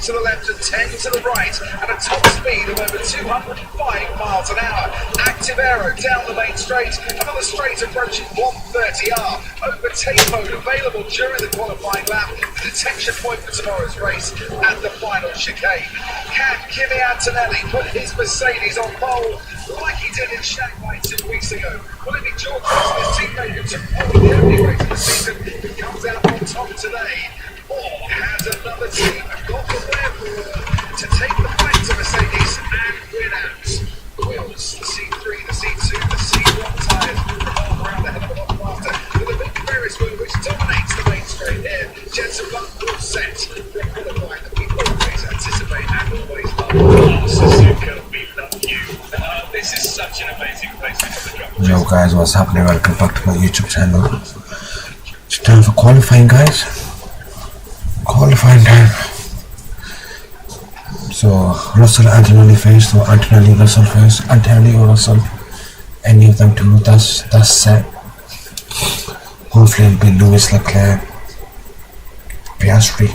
to the left and 10 to the right at a top speed of over 205 miles an hour. Active aero down the main straight, another straight approaching 130R. Over tape mode available during the qualifying lap. The detection point for tomorrow's race at the final chicane. Can Kimi Antonelli put his Mercedes on pole like he did in Shanghai 2 weeks ago? Will it be George Russell, his teammate who took pole in the only race of the season, who comes out on top today? Or has another team got the wherewithal to take the fight to Mercedes and win out? The wheels, the C3, the C2, the C1 tyres revolve around the head of a lot faster with a big Ferris wheel which dominates the main straight here. Jets are all set. They're qualifying that we always anticipate and always love. Oh, Suzuka, we love you. This is such an amazing place to come and drop. Yo guys, what's happening? Welcome back to my YouTube channel. It's time for qualifying, guys. Qualifying time. So Russell Antonelli first, or Antonelli Russell first, Antonelli or Russell, any of them two. That's set. Hopefully it'll be Lewis, Leclerc, Piastri.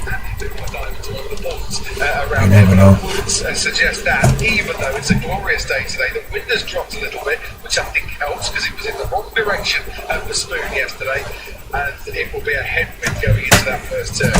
You never know. Suggest that even though it's a glorious day today, the wind has dropped a little bit, which I think helps because it was in the wrong direction of the spoon yesterday, and it will be a headwind going into that first turn,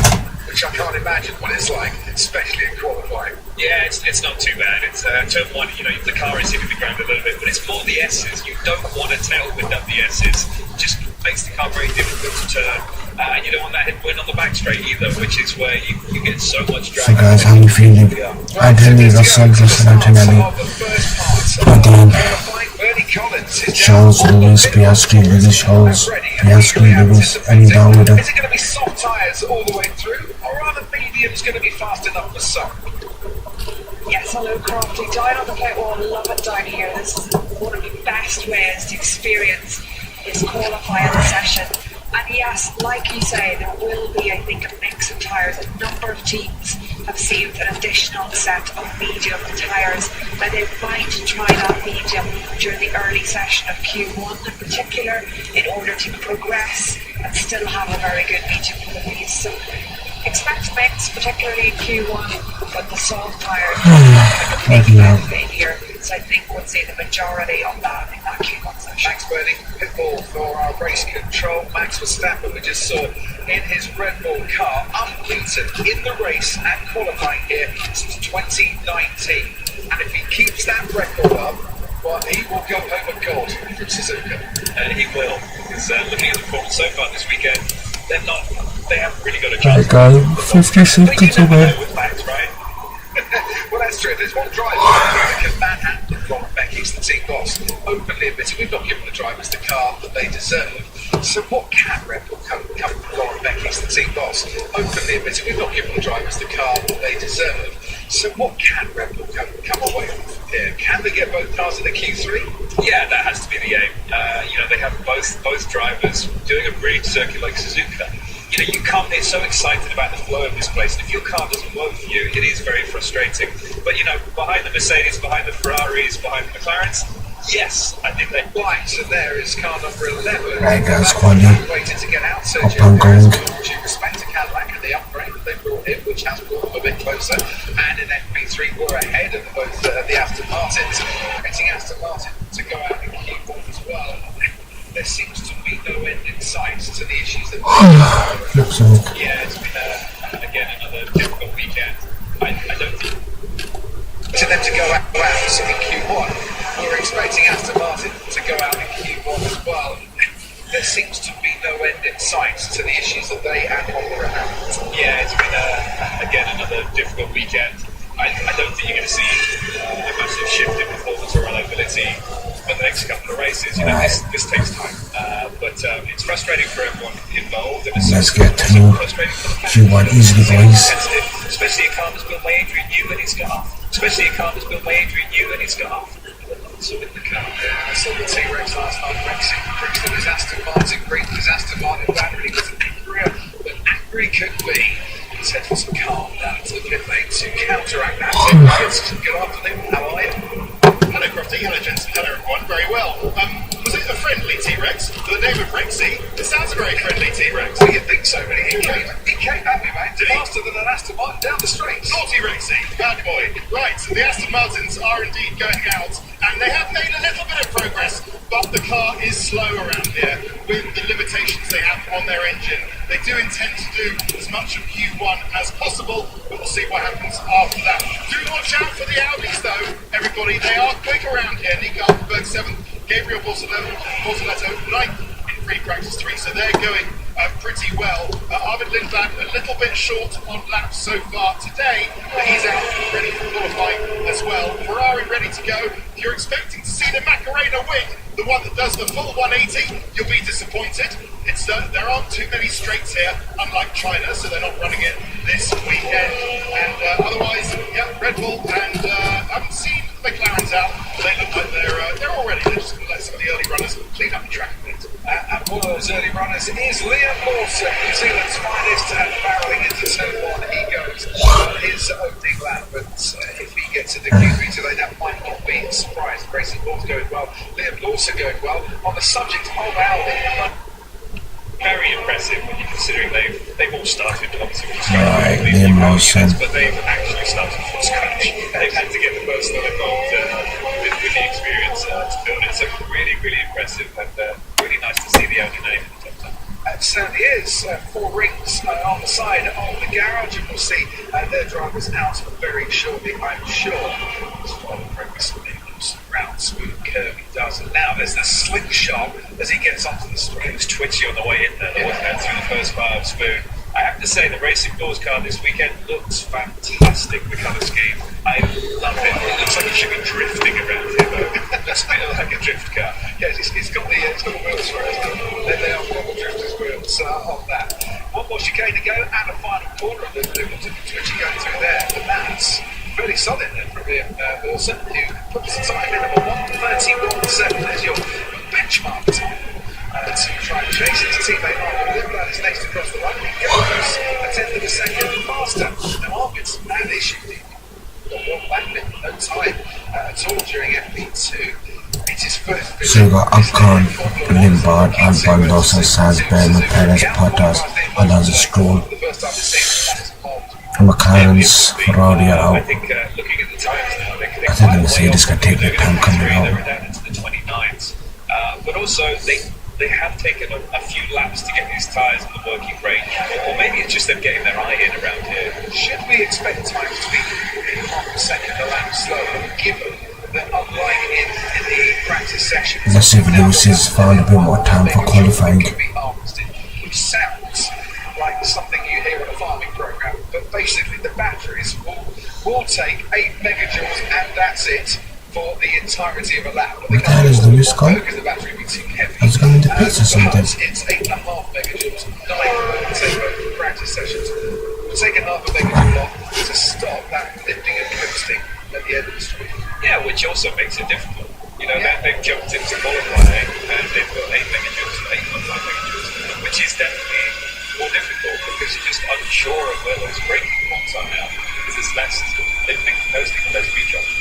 which I can't imagine what it's like, especially in qualifying. Yeah, it's not too bad. It's turn one, the car is hitting the ground a little bit, but it's more the S's. You don't want a tailwind up the S's. It just makes the car very difficult to turn. And you don't want that headwind on the back straight either, which is where you get so much drag. So guys, how are you feeling? Antonelli, Russell Antonelli. And then Charles, Lewis, Piastri, Lewis, Charles, Piastri, Lewis, any down with it. Is it going to be soft tyres all the way through, or are the mediums going to be fast enough for some? Yes, hello Crofty. Down on the pit wall, love it down here. This is one of the best ways to experience this qualifying session. And yes, like you say, there will be, I think, a mix of tyres. A number of teams have saved an additional set of medium tyres. Now they might try that medium during the early session of Q1 in particular, in order to progress and still have a very good medium for the race. So expect mix, particularly in Q1, but the soft tyres are a big benefit here. So I think we'll see the majority of that in that Q1 session. Max Burning, pitbull for our race control. Max Verstappen, we just saw in his Red Bull car, unbeaten in the race and qualifying here since 2019. And if he keeps that record up, well, he will go home a gold from Suzuka. And he will. Because looking at the performance so far this weekend, they haven't really got a chance. There you go, 50 seconds away. With Max, right? Well, that's true. There's one driver who can manhandle Ron Becky's the team boss. Openly admitted we've not given the drivers the car that they deserve. So what can Red Bull come from Ron Becky's the team boss? Openly admitted we've not given the drivers the car that they deserve. So what can Red Bull come away from here? Can they get both cars in the Q3? Yeah, that has to be the aim. They have both drivers doing a brilliant circuit like Suzuka. You come here so excited about the flow of this place, and if your car doesn't work for you, it is very frustrating. But behind the Mercedes, behind the Ferraris, behind the McLarens, yes, I think they. Right, so there is car number 11. Right guys, quality. Waiting to get out. So Up and going. Due respect to Cadillac and the upgrade that they brought in, which has brought them a bit closer, and in FP3 we're ahead of both the Aston Martins. Expecting Aston Martin to go out and keep on as well. There seems to be no end in sight to the issues that Looks like. Yeah, it's been again another difficult weekend. I don't think to them to go out in Q1. We're expecting Aston Martin to go out in Q1 as well. There seems to be no end in sight to the issues that they and Honda are having. Yeah, it's been again another difficult weekend. I don't think you're going to see a massive shift in performance or reliability for the next couple of races. This takes time, but it's frustrating for everyone involved. And Let's get to Q1 easily, boys. Especially a car that's built by Adrian Newey and his car. So with the car. I saw the T-Rex last night racing. Brixton is Aston Martin, Green is Aston Martin, Battery was angrier than angry could be. He said for some calm down to the pit lane to counteract that. Good afternoon, how are you? Hello, Crofty. Hello, gents. Hello, everyone. Very well. Was it a friendly T-Rex. For the name of Rexy, it sounds a very friendly T-Rex. Do you think so? But he came at me, mate. Did he? Faster than an Aston Martin down the straight. Naughty Rexy, bad boy. Right, the Aston Martins are indeed going out, and they have made a little bit of progress, but the car is slow around here with the limitations they have on their engine. They do intend to do as much of Q1 as possible, but we'll see what happens after that. Do watch out for the Audis, though, everybody. They are quick around here. Nico Altenberg 7th, Gabriel Bortoletto 9th in free practice 3, so they're going pretty well. Arvid Lindblad a little bit short on laps so far today, but he's out ready for qualifying as well. Ferrari ready to go. If you're expecting to see the Macarena wing, the one that does the full 180, you'll be disappointed. There aren't too many straights here, unlike China, so they're not running it this weekend. And otherwise, yeah, Red Bull and I haven't seen the McLarens out. They look like they're all ready. They're just going to let some of the early runners clean up the track a bit. And one of those early runners is Liam Lawson, New Zealand's finest, and barreling into turn 1. He goes on his opening lap, but if he gets into Q3 today, that might not be a surprise. Grayson Ball's going well, Liam Lawson going well. On the subject of Audi, very impressive when you're considering they've all started obviously from Right, scratch, Liam Lawson. but they've actually started from scratch. They've had to get the personnel involved with the experience to build it. So really, really impressive, and really nice to see the Audi name in the top 10. It certainly is. 4 rings on the side of the garage, and we'll see their drivers out very shortly, I'm sure. It's quite a progress round smooth curve he does, and now there's the slingshot as he gets onto the straight. He was twitchy on the way in there, wasn't it, through the first part of Spoon. I have to say the Racing Bulls car this weekend looks fantastic, the colour scheme. I love it. It looks like it should be drifting around here, though. It looks a bit like a drift car. Yes, it's got the wheels for it. They are proper drifters' wheels on that. One more chicane to go, and a final corner of the twitchy going through there, and that's fairly solid then from Liam Lawson, who puts the time in at 1:31.7 as your benchmark time. To try and chase his teammate Arvid Lindblad is next across the line. He goes a tenth of a second faster. Now Arvid's man issue. Got one back bit, no time at all during FP2. It's his first. So we got Ocon, Lindblad, Albon, Lawson, Sainz, Bellman, Perez, Bottas, Alonso, Stroll. The first time we've seen that McLaren's, Ferrari are out. I think looking at the times now, I think the Mercedes can take their time coming They were out. down into the 29s, but also they have taken a few laps to get these tyres in the working range, or maybe it's just them getting their eye in around here. Should we expect times to be half a second a lap slower, given that unlike in the practice session, Let's see if Lewis has found a bit more time for qualifying. Which sounds like something you hear on a farming program, but basically the batteries will take 8 megajoules and that's it for the entirety of a lap. What the hell is Lewis gone? Because the battery would be too heavy. Has it gone into pits or something? It's 8.5 megajoules, 9 take over practice sessions. We'll take a half a megajoule off to stop that lifting and coasting at the end of the street. Yeah, which also makes it difficult. You know, they've jumped into qualifying and they've got 8 megajoules, 8.5 megajoules, which is definitely more difficult because you're just unsure of where those braking points are now because there's less lifting and coasting and less recharge.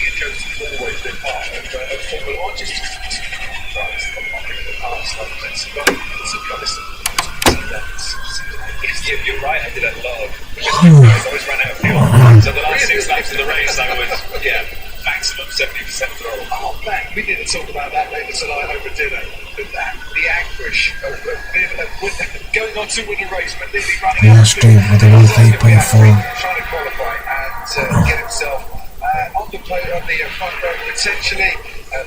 It goes always been part of Formula 1, just drives the past, you're right, I did a lot of I always ran out of fuel. So the last 6 laps of the race I was, maximum 70% throttle. Oh man, we didn't talk about that later tonight over dinner. The anguish of going on to win a race but nearly running out of Stream with a 130.4. trying to qualify and get himself on the front row potentially.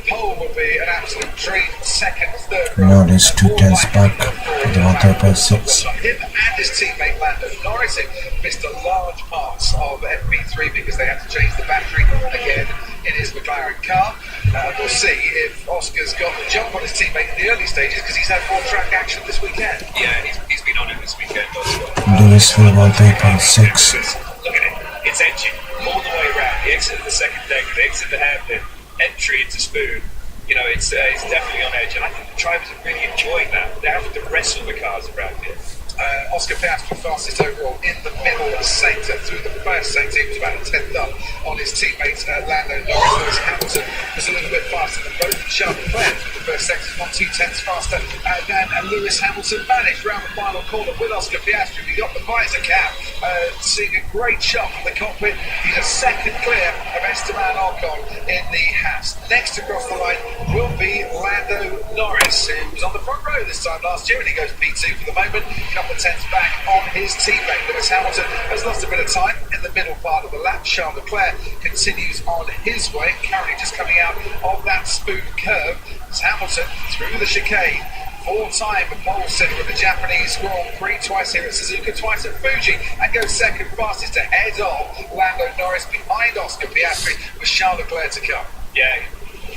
Pole would be an absolute dream. Second, third row. Now there's 2 tenths back for the 130.6. Him and his teammate Lando Norris missed a large parts of FP3 because they had to change the battery again in his McLaren car. We'll see if Oscar's got the jump on his teammate in the early stages because he's had more track action this weekend. Yeah, he's been on it this weekend. Lewis for 130.6. Look at it, it's engine all the way around. He exited the second deck, he exited the hairpin, entry into Spoon. You know, it's definitely on edge, and I think the drivers are really enjoying that. They're having to wrestle the cars around here. Oscar Piastri fastest overall in the middle sector through the first sector. He was about a tenth up on his teammate Lando Norris. Hamilton was a little bit faster than both. Charles Leclerc first sector's not 2/10 faster than Lewis Hamilton managed round the final corner with Oscar Piastri. He got the visor cap, seeing a great shot from the cockpit. He's a second clear of Esteban Ocon in the Haas. Next across the line will be Lando Norris, who was on the front row this time last year, and he goes P2 for the moment. A couple of tenths back on his teammate. Lewis Hamilton has lost a bit of time in the middle part of the lap. Charles Leclerc continues on his way, currently just coming out of that smooth curve. It's Hamilton through the chicane. Four-time pole sitter of the Japanese Grand Prix, twice here at Suzuka, twice at Fuji, and goes second fastest ahead of Lando Norris behind Oscar Piastri with Charles Leclerc to come. Yeah,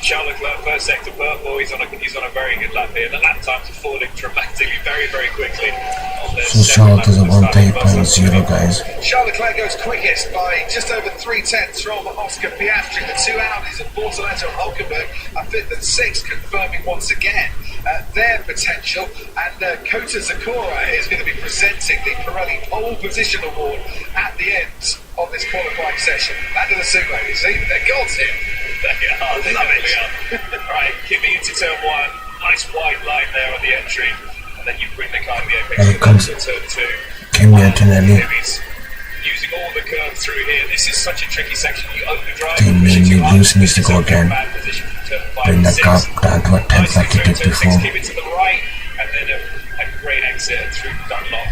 Charles Leclerc, first sector purple. He's on a very good lap here. The lap times are falling dramatically, very, very quickly. So Charles is a 1:8.0, guys. Charles Leclerc goes quickest by just over 3/10 from Oscar Piastri. The two Audis of Bortoleto and Hulkenberg are fifth and sixth, confirming once again their potential. And Kota Zakura is going to be presenting the Pirelli Pole Position Award at the end of this qualifying session. Land of the Sumo, you see, they're gods here. They are, they definitely are. Right, Kimi into turn one. Nice wide line there on the entry. And then you bring the car in the apex. Here comes turn two. Kimi Antonelli. Kimi's using all the curve through here. This is such a tricky section. You overdrive. Lewis needs to go again. Bring the car down to a 10th like he did before. Keep it to the right, and then a great exit through Dunlop.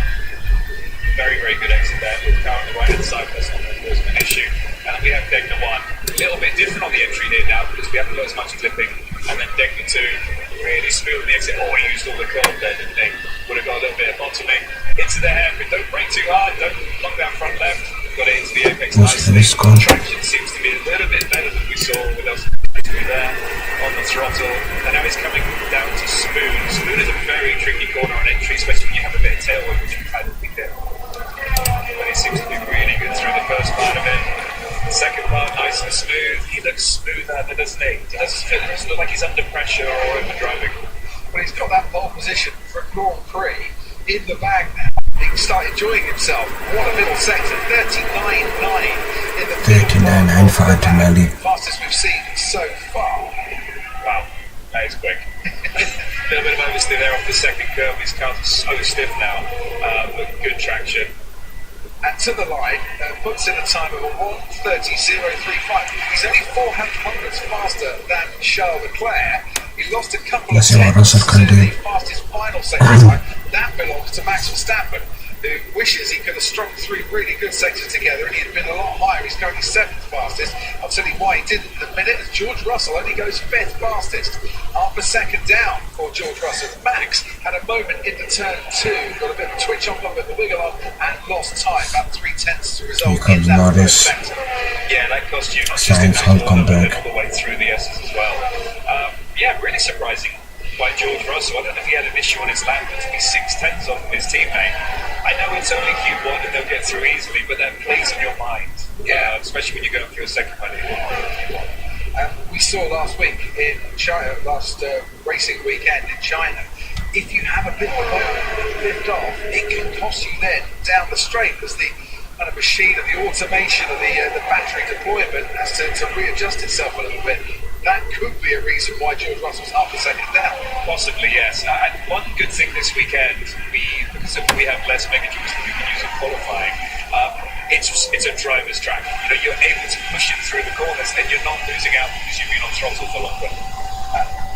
Very, very good exit there with the car on the right hand side. That's not an issue. And we have Degner 1. A little bit different on the entry here now because we haven't got as much clipping. And then Degner 2, really smooth on the exit. Oh, he used all the curve there, didn't he? Would have got a little bit of bottoming. Into the hairpin. Don't brake too hard. Don't lock down front left. Got it into the apex nicely. The traction seems to be a little bit better than we saw with us there on the throttle. And now it's coming down to Spoon. Spoon is a very tricky corner on entry, especially when you have a bit of tailwind, which we've had a bit there. But it seems to be really good through the first part of it. The second part, nice and smooth. He looks smooth out there, doesn't he? He doesn't look like he's under pressure or overdriving. But he's got that pole position for a Grand Prix in the bag now. He can start enjoying himself. What a little sector, 39.9 in the 39.9 for Antonelli. Fastest we've seen so far. Wow, that is quick. A little bit of oversteer there off the second curve. His car's so stiff now, but good traction. And to the line, puts in a time of a 1:30.035. He's only 400 faster than Charles Leclerc. He lost a couple of seconds to the fastest final sector time. That belongs to Max Verstappen, who wishes he could have strung three really good sectors together and he'd been a lot higher. He's currently 7th fastest. I'll tell you why he didn't in a minute, as George Russell only goes 5th fastest. Half a second down for George Russell. Max had a moment in the turn 2, got a bit of a twitch on, got a bit of a wiggle on, and lost time, about 3/10 to result in that Norris. first sector. Yeah, that cost you not just Sainz, Hulkenberg. all the way through the S's as well. Yeah, really surprising by George Russell. I don't know if he had an issue on his lap, but to be 6/10 off his teammate. I know it's only Q1 and they'll get through easily, but that plays on your mind. Yeah, especially when you're going through a second one. We saw last week in China, last racing weekend in China, if you have a bit of a moment lift off, it can cost you then down the straight as the kind of machine of the automation of the battery deployment has to readjust itself a little bit. That could be a reason why George Russell's half a second down. Possibly, yes. And one good thing this weekend, because we have less mega jumps than we can use in qualifying, it's a driver's track. You know, you're able to push it through the corners, then you're not losing out because you've been on throttle for longer.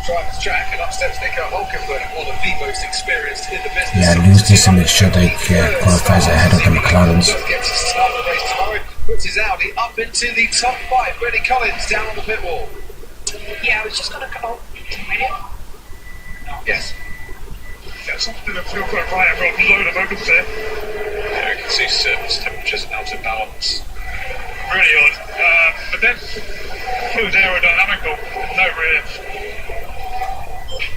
Driver's track, and upsteps Nico Hulkenberg, one of the most experienced in the business. Yeah, lose this to make sure they qualifies ahead of the McLarens. Gets to start the race tomorrow, puts his Audi up into the top 5. Bernie Collins down on the pit wall. Yeah, I was just going to go. Yes. That's something that feels quite right. I've got a load of opens there. Yeah, I can see surface temperatures out of balance. Really odd. But then feels aerodynamical. No rear.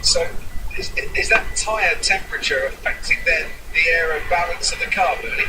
So, is that tyre temperature affecting then the aero balance of the car, Bernie?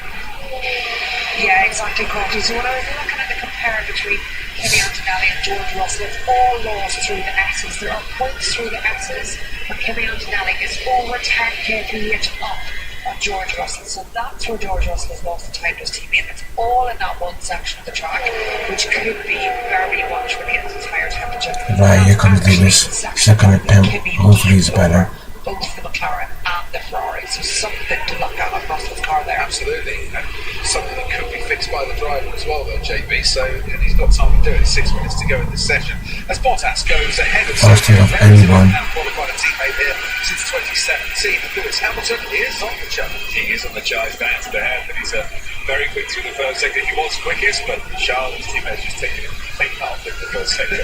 Yeah, exactly, Crofty. So when I was looking at the compare between Kimi Antonelli and George Russell, it's all lost through the S's. There are points through the S's, but Kimi Antonelli is over 10 kph up on George Russell. So that's where George Russell has lost the time to his teammate. It's all in that one section of the track, which could be very much related to tyre temperature. Right, here comes Lewis. Second attempt. Hopefully he's better. Both the McLaren and the Ferrari, so something to look at Russell's car there. Absolutely, and something that could be fixed by the driver as well, though, JB. So and he's got time to do it. 6 minutes to go in this session. As Bottas goes ahead of Fastest of anyone. qualified a teammate here since 2017. Lewis Hamilton is on the charge. He is on the charge down to the head, but he's very quick through the first sector. He was quickest, but Charles, his teammate, just taking off in the first sector.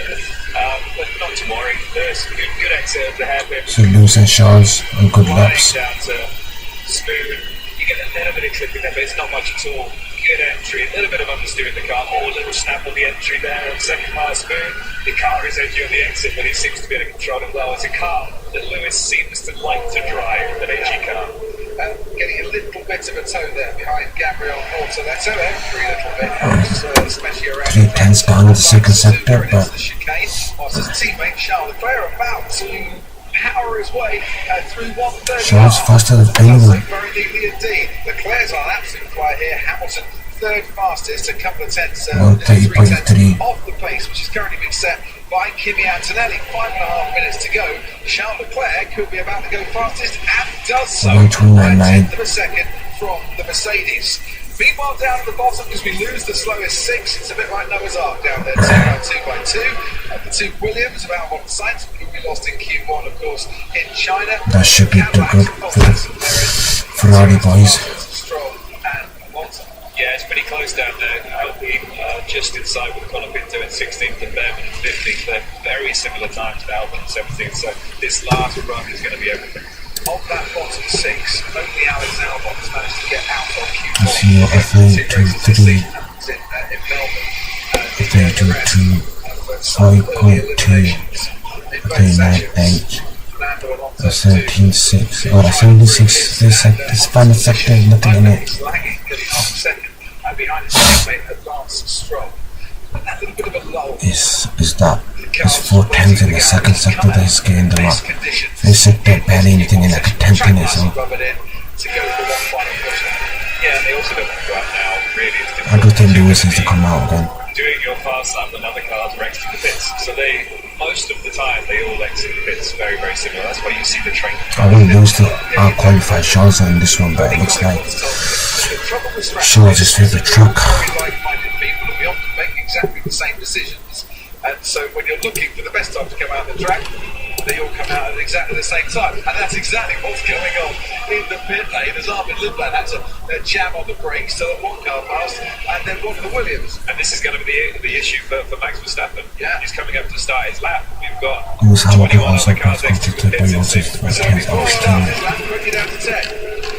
But not to worry. There's good exit of the hairpin. So Lewis and Charles on good laps. Down to smooth. You get a little bit of clipping there, but it's not much at all. Good entry, a little bit of understeering the car, or a little snap on the entry there, and second car smooth. The car is edgy on the exit, but it seems to be able to control it well. It's a car that Lewis seems to like to drive, an edgy car. Getting a little bit of a toe there behind Gabriel Portoletto every little bit, especially around 3 tenths down in the second sector, but the chicane, whilst his teammate Charles Leclerc about to power his way through 130. Charles faster than anyone. Very neatly indeed. Leclerc's on an absolute fly here. Hamilton third fastest, a couple of tenths, 130.3 off the pace, which is currently being set by Kimi Antonelli. 5.5 minutes to go. Charles Leclerc could be about to go fastest and does so. 129.9. A tenth of a second from the Mercedes. Meanwhile, down at the bottom, because we lose the slowest 6, it's a bit like Noah's Ark down there, 2 by 2 by 2. The 2 Williams, about what Sainz, who we lost in Q1, of course, in China. That should be too good for the Ferrari boys. Stroll and Walter. Yeah, it's pretty close down there. Alpine just inside with Colin Pinto in 16th and Behrman in 15th. They're very similar times to Albon in 17th, so this last run is going to be everything. Of that bottom 6, only Alex Albon has managed to get out of Q1. Let's see what FA23 in Melbourne. FA22 5.2 FA98 17.6. Oh, that's only 6. This final sector is nothing in it. Behind his teammate advanced Stroll. That little bit of a lull. Is that? It's 4 tenths in the second sector that he's gained a lot. First sector barely anything in like a tenth in it, so Yeah, they also don't go out now. Really, I do think Lewis needs to come out again. Doing your fast lap when other cars are exiting the pits. So they, most of the time, they all exit the pits very, very similar. That's why you see the train. I will lose to our qualified Charles in this one, but it looks like Charles' his favourite truck. Like-minded people, and we often make exactly the same decisions. And so when you're looking for the best time to come out of the track, they all come out at exactly the same time. And that's exactly what's going on in the pit lane, as Armin Lindblad had to jam on the brakes so that one car passed, and then one of the Williams. And this is going to be the issue for Max Verstappen. Yeah. He's coming up to start his lap. We've got Lewis Hamilton 21 also other cars got exiting the pits in 6th. So before he starts his lap, quickly down to 10.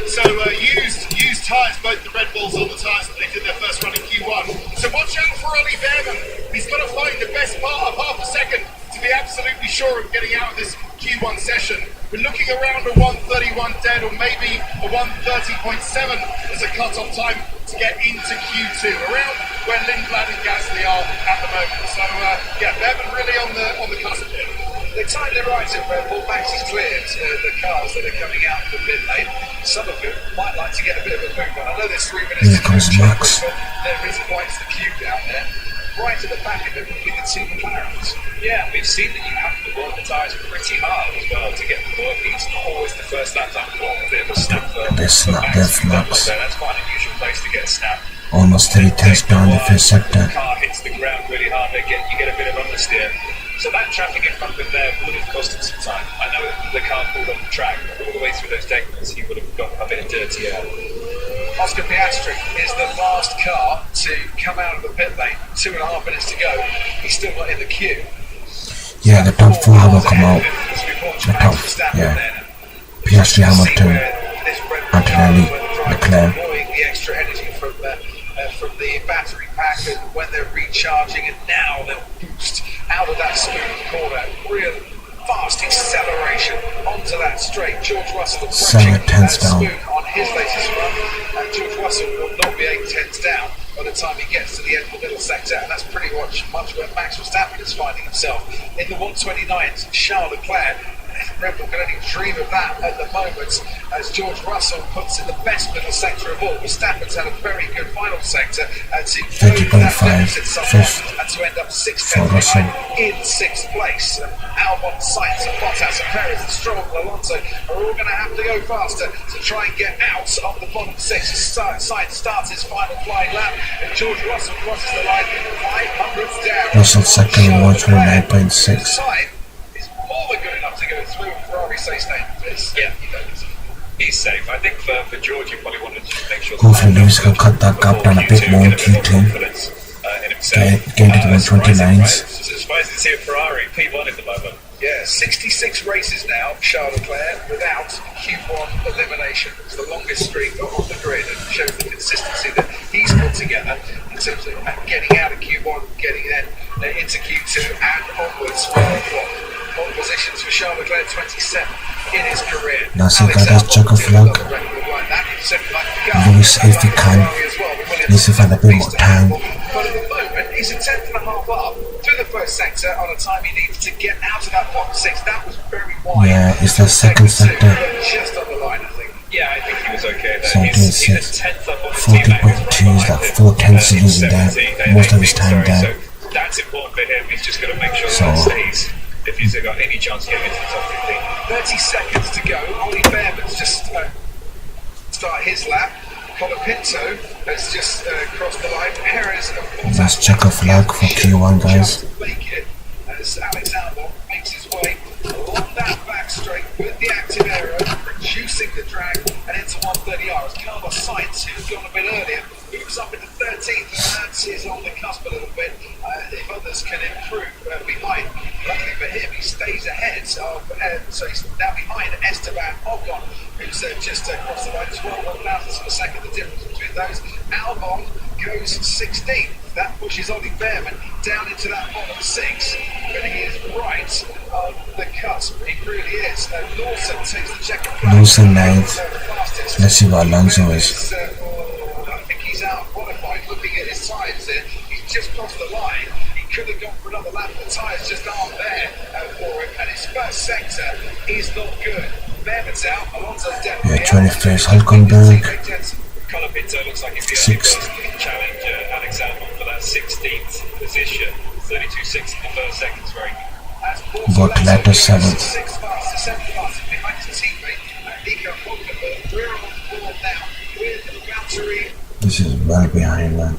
So used tyres, both the Red Bulls on the tyres that they did their first run in Q1. So watch out for Ollie Behrman. He's got to find the best part of half a second to be absolutely sure of getting out of this Q1 session. We're looking around a 1:31 dead, or maybe a 1:30.7 as a cut-off time to get into Q2, around where Lindblad and Gasly are at the moment. So Behrman really on the cusp here. They timed their right at Red Bull. Max has cleared the cars that are coming out of the pit lane. Some of them might like to get a bit of a move on. I know there's 3 minutes Here comes to go, Max. but there is quite the queue down there. Right at the back of it would be the 2 McLarens. Yeah, we've seen that you have to work the tyres pretty hard as well to get them working. It's not always the first lap that will a bit of a snap for Max. That's quite an unusual place to get a snap. Almost 3 tenths down the first sector. The car hits the ground really hard, you get a bit of understeer. So that traffic in front of him there would have cost him some time. I know the car pulled off the track, but all the way through those decals he would have got a bit of dirty air. Oscar Piastri is the last car to come out of the pit lane. 2.5 minutes to go. He's still not in the queue. Yeah, the top 4 will come out. The top, yeah. Piastri, Hamilton, Antonelli, Leclerc. The extra energy from the battery pack, and when they're recharging, and now they'll boost out of that smooth corner. Real fast acceleration onto that straight. George Russell approaching 7 tenths down. smooth on his latest run, and George Russell will not be 8 tenths down by the time he gets to the end of the middle sector, and that's pretty much where Max Verstappen is finding himself. In the 129s, Charles Leclerc Red Bull can only dream of that at the moment, as George Russell puts in the best middle sector of all. Verstappen's had a very good final sector to go that deficit somewhat and to end up 6 tenths behind in 6th place. Albon, Sainz, and Bottas, and Perez, and Stroll, and Alonso are all going to have to go faster to try and get out of the bottom 6. Sainz starts his final flying lap, and George Russell crosses the line 500th down. Russell second in 129.6. Is more than good enough to go through, and Ferrari say stay in this. Yeah, he's safe. I think for George, you probably want to just make sure. Hopefully Lewis can cut that gap down a bit more in Q2. Get into the 129s. Surprised to see a Ferrari P1 at the moment. Yeah, 66 races now, Charles Leclerc, without Q1 elimination. It's the longest streak on the grid and shows the consistency that he's put together in terms of getting out of Q1, getting then into Q2 and onwards for pole positions for Charles Leclerc, 27 in his career. That's it, guys. That's check off luck. Lewis, if he can, let's find a bit more time. But at the moment, he's a 10th and a half up through the first sector on a time he needs to get out of that bottom 6. That was very wide. Yeah, it's the second sector. Just on the line, I think. Yeah, I think he was okay there. 17.6. 40.2 is like 4 tenths losing there most of his time there. So that's important for him. He's just got to make sure that stays if he's got any chance of getting into the top 15. 30 seconds to go. Ollie Behrman's just start his lap. Colapinto has just crossed the line. Perez and Let's check a flag for Q1, guys. Make it as Alex Albon makes his way along that back straight with the active aero, reducing the drag and into 130R. As Carlos Sainz, who's gone a bit earlier, moves up into 13th, and that is on the cusp a little bit. If others can improve behind, luckily for him, he stays ahead of, so he's now behind Esteban Ocon, who's just crossed the line 12 thousandths of a second. The difference between those. Albon goes 16th. That pushes Ollie Behrman down into that bottom 6, but he is right on the cusp. He really is. Lawson takes the checker. Lawson 9th. Let's see what Alonso is. I think he's out qualified. Looking at his tyres there, he's just crossed the line. He could have gone for another lap. The tyres just aren't there for him, and his first sector is not good. Behrman's out. Alonso's definitely Yeah, 21st Hulkenberg. Colapinto looks like he's the only person who can challenge Alex Albon for that 16th position. 32.6 in the first second is very good. But letter 7th. 6 fastest, 7 fastest behind his teammate Nico Hulkenberg. We're on board now with Valtteri. This is well behind, man.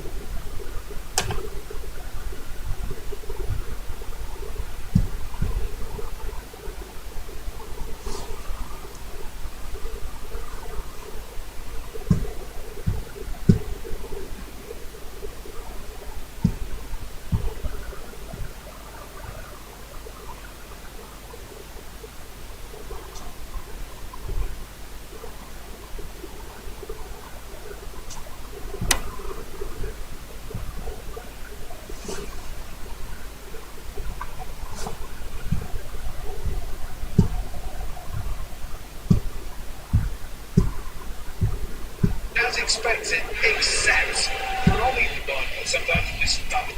As expected, except for Ollie Behrman. Sometimes you just stop.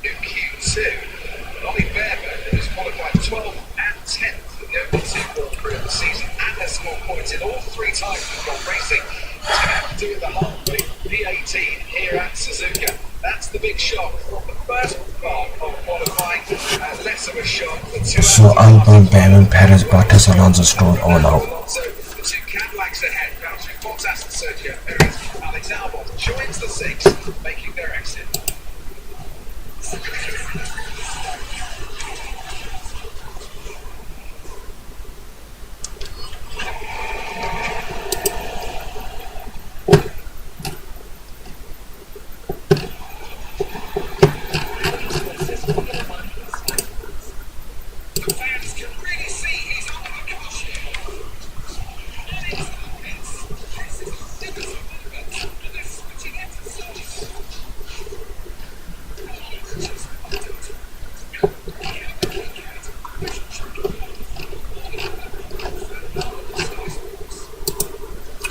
In Q2, Ollie Behrman has qualified 12th and 10th in the only 2 Grand Prix of the season and has scored points in all 3 times he's gone racing. He's going to have to do it the hard way. P18 here at Suzuka. That's the big shock from the first part of qualifying. Less of a shock for 2 So Albon, Behrman, Perez, Bottas, Alonso, Stroll all out. Alonso, the 2 Cadillacs ahead, Valtteri Bottas and Sergio Perez. Alex Albon joins the 6, making their exit.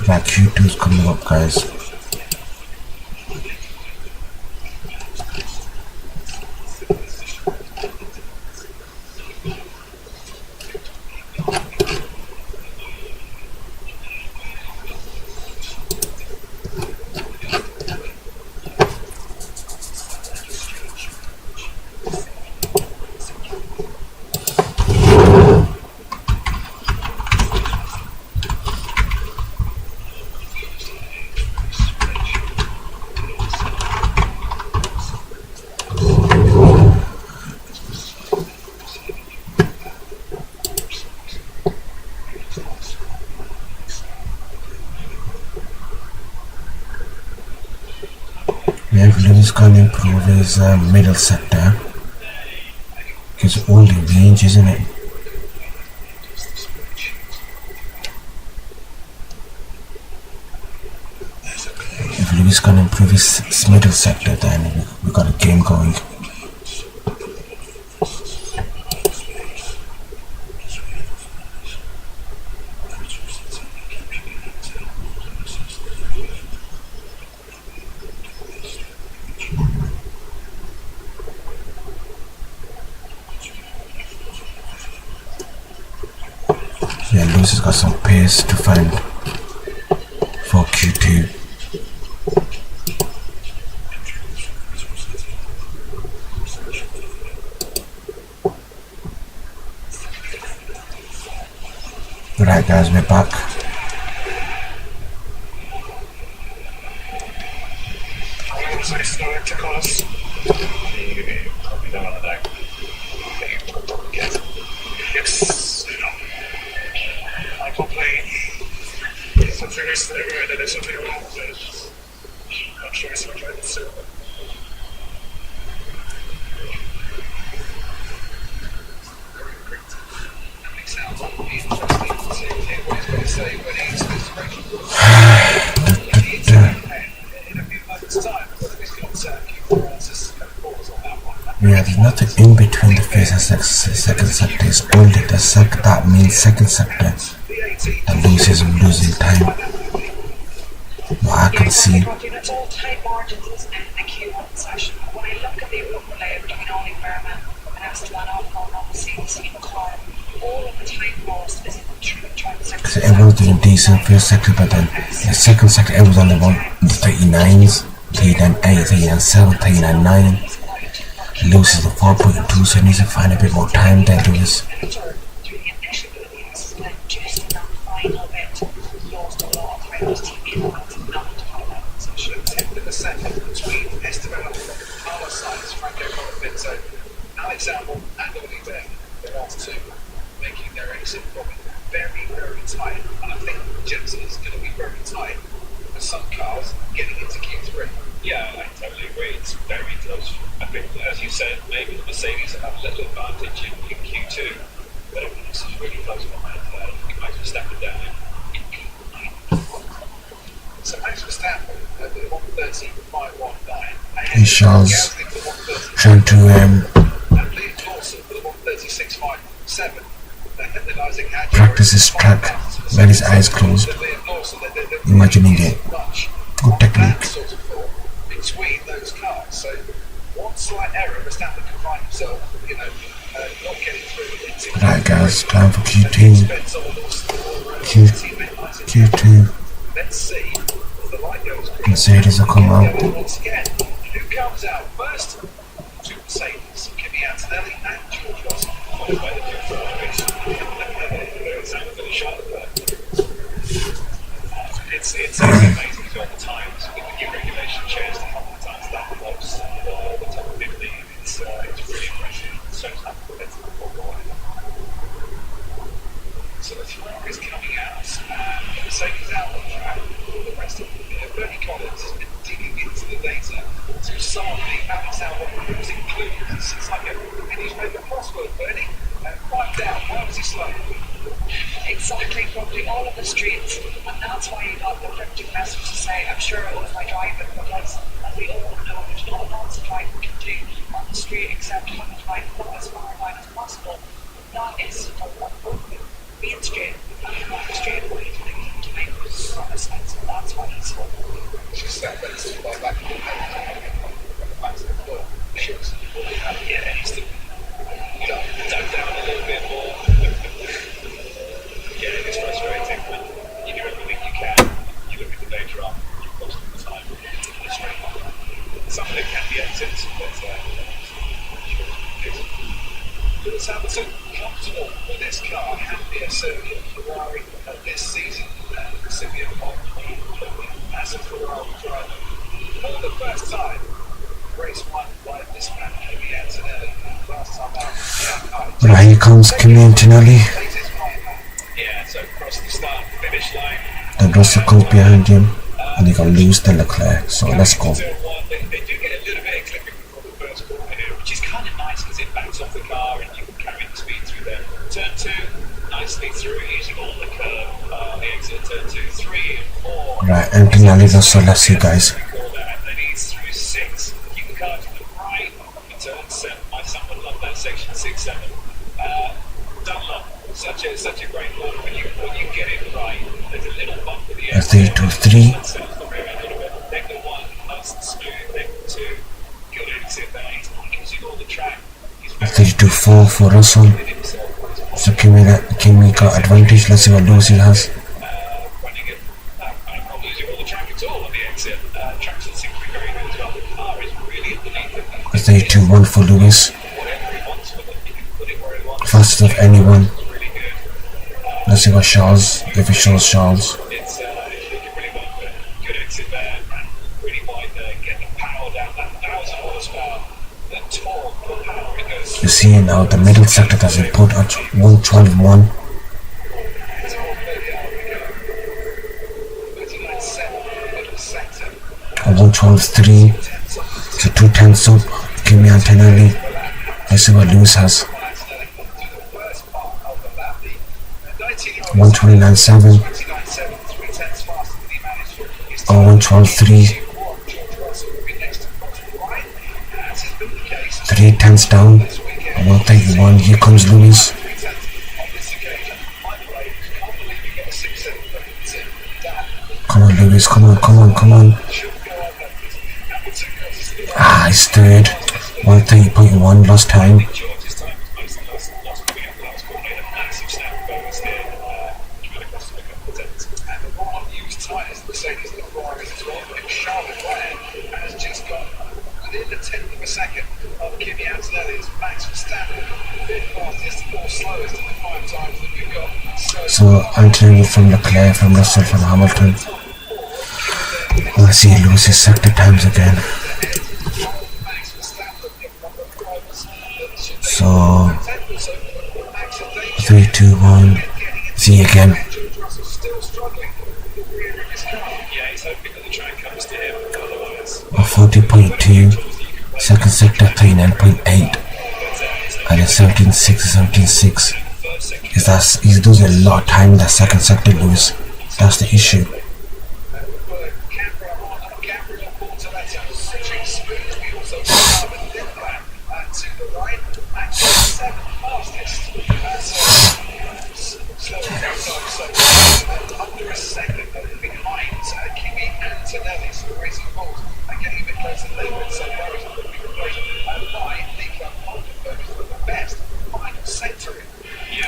That Q2 is coming up, guys. Yeah, Lewis can improve his middle sector. It's only range, isn't it? If Lewis can improve his middle sector, then we got a game going. Yeah, Lewis has got some pace to find for Q2. Right guys, we're back. I complain. Something is there and there's something wrong with it. I'm sure it's what I would say. Yeah, there's nothing in between the first and second sector. It's only the that means second sector that loses losing time. But I can see. It's all tight margins, isn't it, in the Q1 session? When I look at the equipment layout between Ollie Berman and Esteban Ocon on the CNC car, all of the tight balls is in the second sector. Everyone's doing decent first sector, but then the second sector, everyone's on the 39s, 39.8, 39.7, 39.9. Loses the 4.2, so he needs to find a bit more time there, Lewis. Alexander and Oliver, the last two, making their exit probably very, very tight. And I think Jensen is going to be very tight for some cars getting into Q3. Yeah, I totally agree. It's very close. I think, as you said, maybe the Mercedes have a little advantage in Q2, but everything is really close behind. You might as well step it down. So Max Verstappen at the 1:30.519. He shows trying to practice his track when his eyes closed, imagining it. Good technique. Between those cars, so one slight error, Verstappen can find himself, not getting through. Right guys, time for Q2. Q2. Let's see. The light goes green. Mercedes will come out. Once again, who comes out first? Two Mercedes, Kimi Antonelli and George Russell. Followed by the two Ferraris. It's amazing as well the times with the new regulation chairs to how many times that close the top 50. It's really impressive. So so the Ferrari is coming out and the Mercedes out on track. The rest of Bernie Collins has been digging into the data to solve the Alex Albon was included. It's like a finish made the crossword, Bernie. Right down, why was he slow? Exactly, probably all of the streets, and that's why you got the cryptic message to say, I'm sure it was my driving, because as we all know, there's not a lot a driver can do on the street except trying to drive as far line as possible. That is being straight, and not straight away to make sense, and that's why he's so She's that best back to the floor. yeah, he's still dug down a little bit more. Yeah, it is frustrating when you do everything you can. You look at the data up, you're close to the time, it's straight on. Some of it can be exits, but Lewis Hamilton comfortable with this car. Happier certainly at Ferrari this season. Silvio as a Ferrari driver. For the first time, race won by this man, Kimi Antonelli. Last time out, Right, here comes Kimi Antonelli. yeah, so across the start finish line. Then Russell comes behind him, and they got Lewis then Leclerc. So let's go. They do seamlessly through using all the curve, the exit turn 2, 3, and 4. Right, Antonelli, so let's see, guys. Before that, and then he's through 6. Keep the car to the right, you turn 7. My son would love that section 6, 7. Dunlop, such a great ball. When you get it right, there's a little bump at the end. 3, 2, 3. That settles the rear end a little bit. Then the 1, nice and smooth. Then 2, good exit there. He's using all the track. 3, 2, 4 for Russell. So Kimi got advantage. Let's see what Lucy has. Running it, not losing all the track at all on the exit. Traction seems to be very good as well. The car is really underneath it. 3, 2, 1 for Lewis. Whatever he wants with it, he can put it where he wants. Fastest of anyone. Really good. Let's see what Charles, if it shows Charles. It's looking really well good. Good exit there. And really wide there. Get the power down. That 1,000 horsepower. The torque, the power it goes. You see now the middle sector that's been put at 112.1. At 112.3. So 2 tenths up. Kimi Antonelli. Let's see what Lewis has. 129.7. Or 112.3. 3 tenths down. 131. Here comes Lewis. Come on, Lewis. Come on. Ah, he's third. 130.1. Lost time. Within the 10th of a second of Kimi Antonelli's Max Verstappen, fifth fastest or slowest in the 5 times that we've got. So Antonelli from Leclerc, from Russell, from Hamilton. Let's see Lewis's sector times again. So 3, 2, 1. See again. Yeah, he's hoping that the track comes to him. Otherwise, 40.2. Second sector 39.8. And then 17.6, 17.6. He's losing a lot of time in that second sector, Lewis. That's the issue. Under a second behind Kimi Antonelli, so the racing balls are getting a bit closer than they would, so Paris will be replaced by Nico Hulkenberg, the best final century.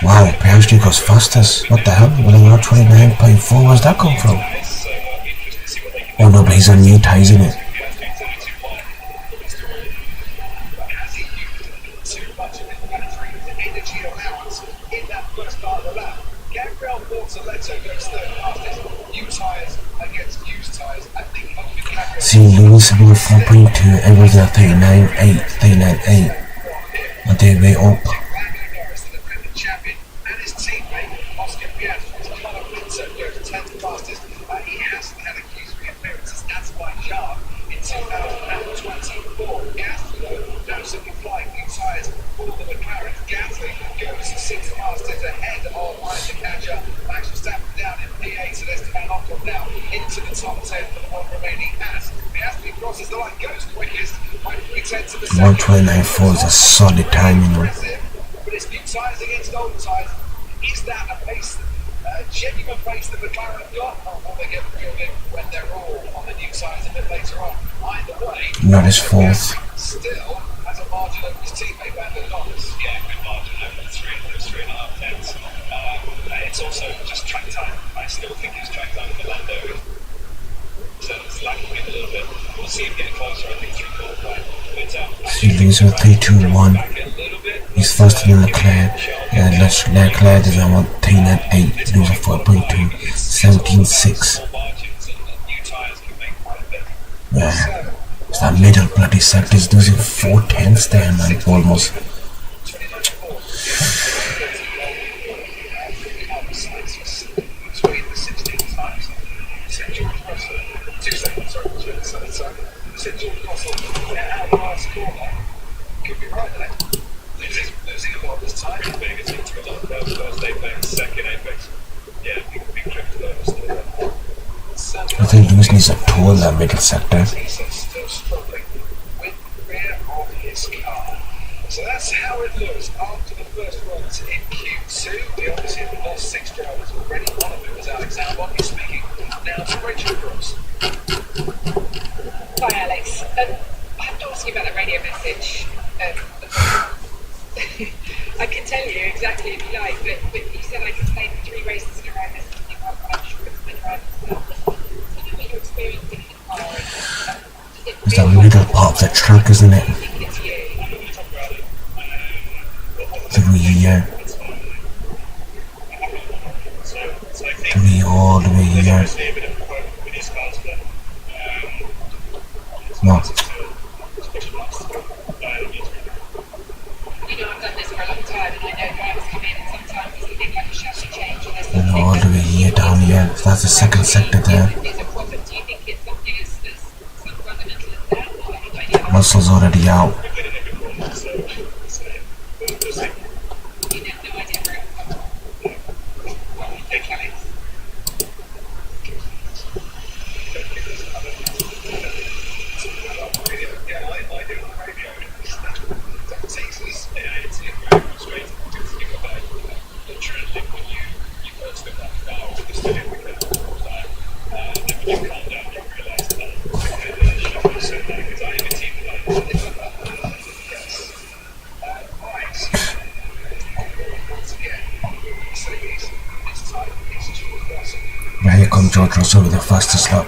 Wow, Perry goes fastest. What the hell? Well, 29.4, where's that come from? Oh no, but he's on new ties, isn't it? Has he used too much of his battery energy allowance in that first part of the lap? Gabriel Bortoletto goes third fastest. New tyres against used tyres. I think Gabriel. See, Lewis being 4.2, everyone's at 39.8, 39.8. And they way up. Champion and his teammate Oscar Piastri's Colin Winter goes 10th fastest. He hasn't had a Q3 appearance as Azerbaijan in 2024. Gasly though, now simply flying new tyres for the McLaren. Gasly goes 6th fastest ahead of Isaac Adger. Max Verstappen down in P8, so there's Van Ockel now into the top 10 for the one remaining as Piastri crosses the line, goes quickest by 3 tenths of a second. 129.4 is a solid time, you know. But it's new tyres against old tyres. Is that a pace, genuine pace that McLaren have got? Or will they get reeled in when they're all on the new tyres a bit later on? Either way, Not his fourth. still has a margin over his teammate Lando Norris. yeah, good margin over the 3.5 tenths. It's also just track time. I still think it's track time for Lando. So it's lacking it a little bit. We'll see him get closer, I think, through qualifying. But See, Lewis with 3, 2, 1. back a little bit. He's faster than Leclerc. And Leclerc is on 39.8. Lewis at 4.2. 17.6. Margins and new tyres can make quite a bit. Yeah. It's that middle bloody sector. He's losing 4 tenths there, man. Almost. Between the 16 times, St George Russell, 2 seconds, sorry, between the St George Russell out of the last corner. Could be right there. There's losing a lot this time. Vegas into a lot of those first apex, second apex. Yeah, big trip to those. I think Lewis needs a tool in that middle sector. Still struggling with the rear of his car. So that's how it looks after the first runs in Q2. We obviously have lost 6 drivers already. One of them was Alex Albon. He's speaking now to Rachel Cross. Hi, Alex. I have to ask you about the radio message. I can tell you exactly if you like, but you said I could stay for 3 races in a row. There's something I'm sure it's been around. Tell me what you're experiencing in the car. It's the middle part of the track, isn't it? Through here. 3 all the way here. No. You know, I've done this for a long time, and I know drivers come in and sometimes it's a bit like a chassis change, and there's And something all the way here, down here. So that's the second sector there. is a problem. Do you think it's something as fundamental as that, or have you got any other Muscle's already out. you have no idea where it comes from? Okay, Alex. Now here comes George Russell with the fastest lap.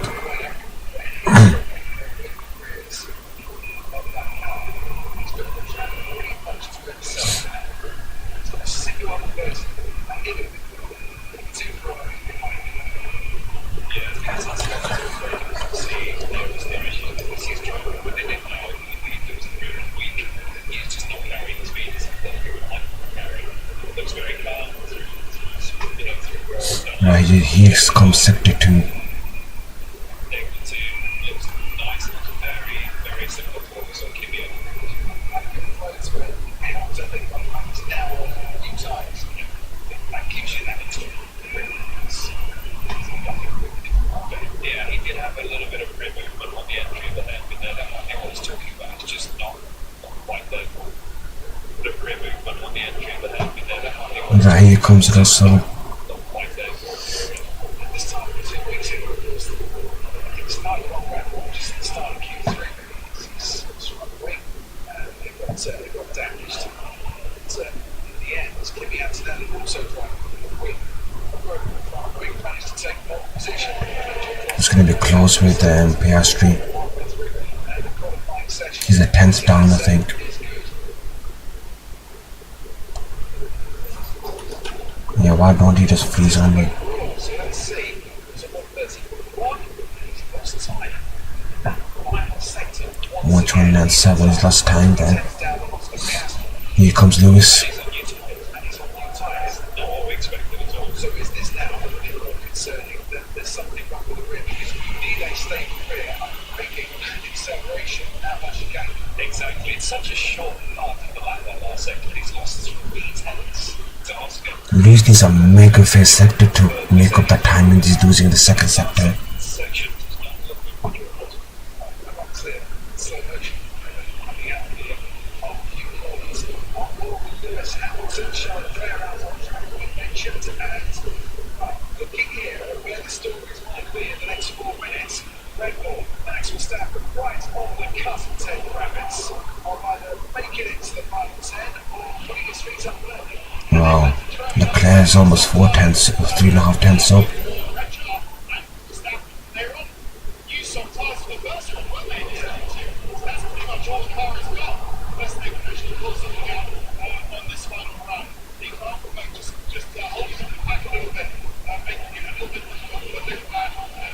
Now here comes sector 2. Yeah, he did have a little bit of rear movement on the entry of the head, but then I think what he's talking about is just not quite there. The rear movement on the entry of the head, but then I think And now here comes Russell. not quite there. This time, 2 weeks ago, it started on record just at the start of Q3. It's struggling. They got damaged. But in the end, Kimi Antonelli also driving the wing. We managed to take pole position. It's going to be close with Piastri. He's a 10th down, I think. Yeah, why don't he just freeze on me? So let's see. So 131. He's lost time. Final sector. 129.7 is last time then. Down the lost of Piastri. Here comes Lewis. And he's on new tyres. Not what we expected at all. So is this now a bit more concerning that there's something wrong with the rear? Because you need a stable rear, making acceleration that much again. Exactly. It's such a short path for that last sector. He's lost 3 tenths to Oscar. Lewis needs a mega fair sector to make up the timing he's losing in the second sector. Section does not look Not clear. Slow motion. Coming out here of few corners. On board with Lewis Hamilton, showing fair out on track we mentioned. And looking here at where the stories might be in the next 4 minutes. Red Bull, Max Verstappen right on the cusp of 10 rabbits. Of either making it to the final 10 or putting his feet up early. Wow, Leclerc is almost 4 tenths, 3.5 tenths up. They're on use some tires for the first one, weren't they? So that's pretty much all the car has got. Unless they can actually pull something out on this final run. The car will just hold it back a little bit, making it a little bit difficult for the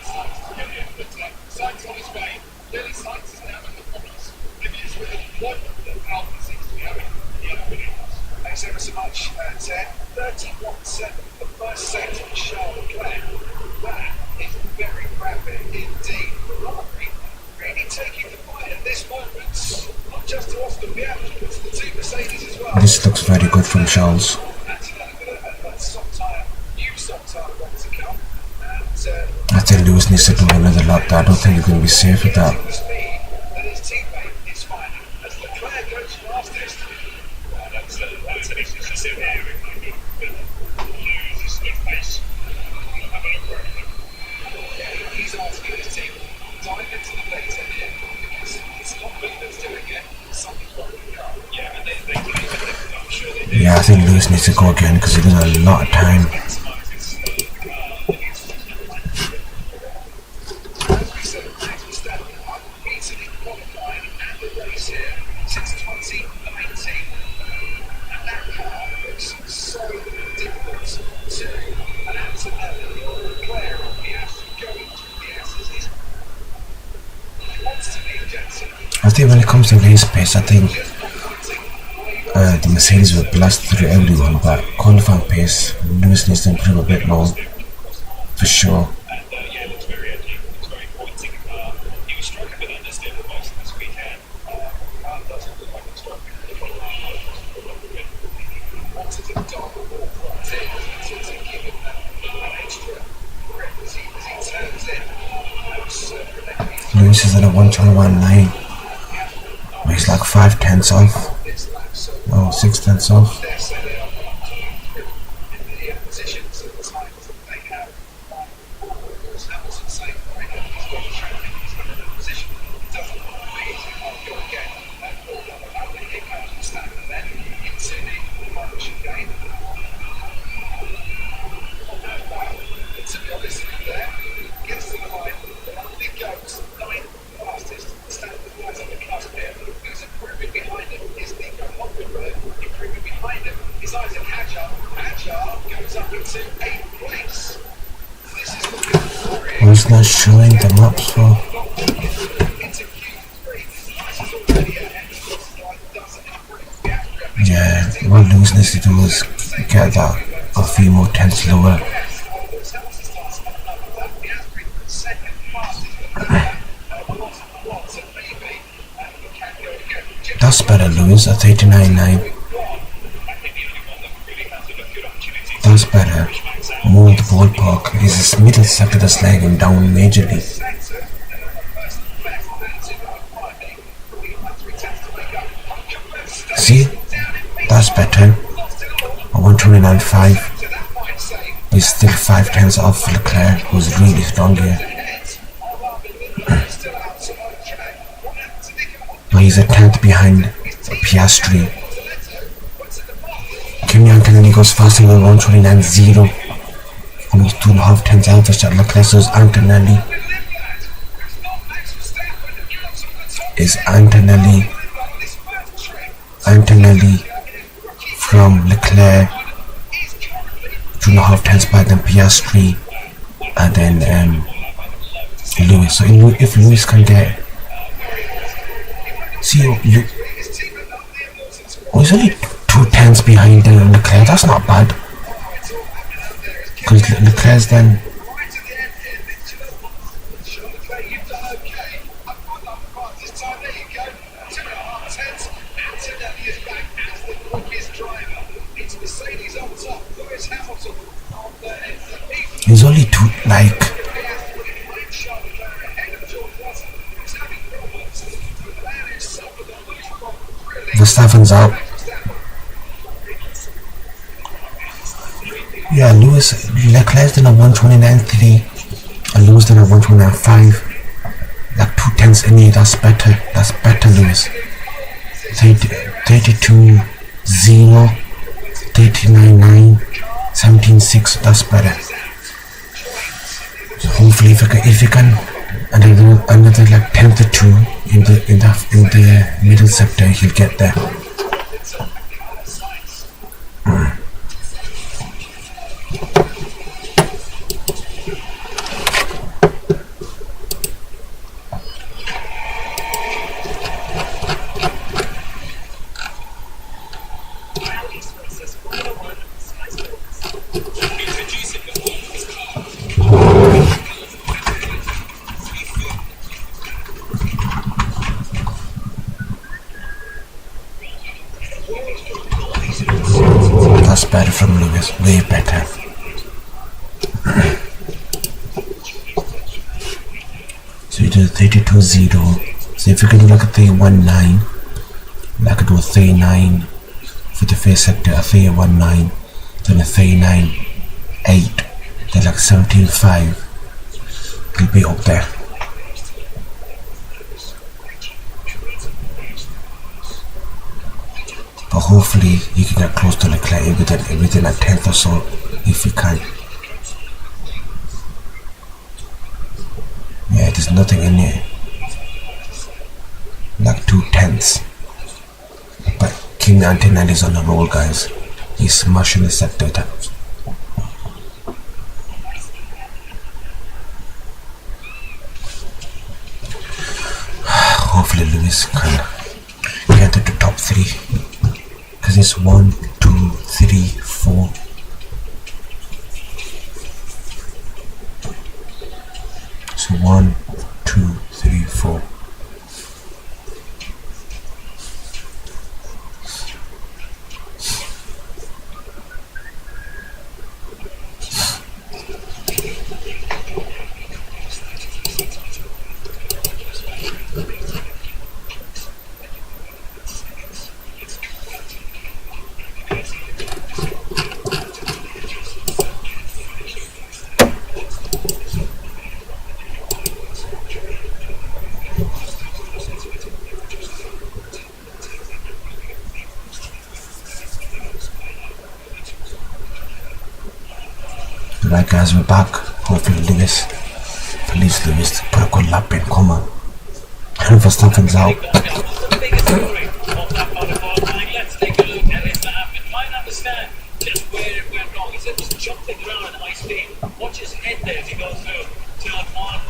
Sainz to get in. But Sainz on his way. Clearly Sainz is now in the problems. Maybe it's with the deployment that Albon seems to be having the other videos. Thanks ever so much, Ted. 31.7 the first sector for Charles Leclerc. That is very rapid indeed. Ferrari really taking the fight at this moment. Not just to Oscar Piastri, but to the two Mercedes as well. pace looks very good from Charles. I think Lewis needs to do another lap there. I don't think he's going to be safe with that. Yeah, I think Lewis needs to go again because he doesn't have a lot of time. I think when it comes to race pace, I think the Mercedes will blast through everyone, but qualifying pace, Lewis needs to improve a bit more, for sure. Lewis is at a 121.9. He's like 5/10 off. Oh, 6/10 off. Who's not showing the maps for? Yeah, what Lewis needs to do is get that a few more tenths lower. That's better, Lewis, at 89.9. That's better. More in the ballpark. It's his middle sector that's lagging down majorly. See? That's better. A 129.5. He's still 5/10 off Leclerc, who's really strong here. But he's a 10th behind Piastri. Kimi Antonelli goes faster than 129.0. Almost 2.5 tenths average at Leclerc. So Antonelli from Leclerc, 2.5 tenths back than Piastri, and then Lewis. So if Lewis can get, see, he's only 2 tenths behind Leclerc. That's not bad. Because Leclerc's then he's only 2, like Verstappen's out. Yeah, Leclerc's done a 129.3 and Lewis done a 129.5. Like 2 tenths in here, that's better. That's better, Lewis. 32.0, 39.9, 17.6, that's better. So hopefully if you can another like 10th or 2 in the middle sector, he'll get there. better from Lewis, way better. So you do 32.0. So if you can do like a 3.19, like I do a 3.9 for the first sector, a 3.19, then a 3.98, then like 17.5. It'll be up there. But hopefully you can get close to like within a tenth or so, if you can. Yeah, there's nothing in here. Like 2/10. But King 99 is on the roll, guys. He's smashing the set data. Hopefully Lewis can get to the top 3. Because it's 1, 2, 3, 4. So 1, 2, 3, 4. Right guys, we're back. Hopefully Lewis, please Lewis, put a good lap in, come on. And for something's out. Let's take a look at his lap and try and understand just where it went wrong. He said just jumping around at high speed. Watch his head there as he goes through turn 1.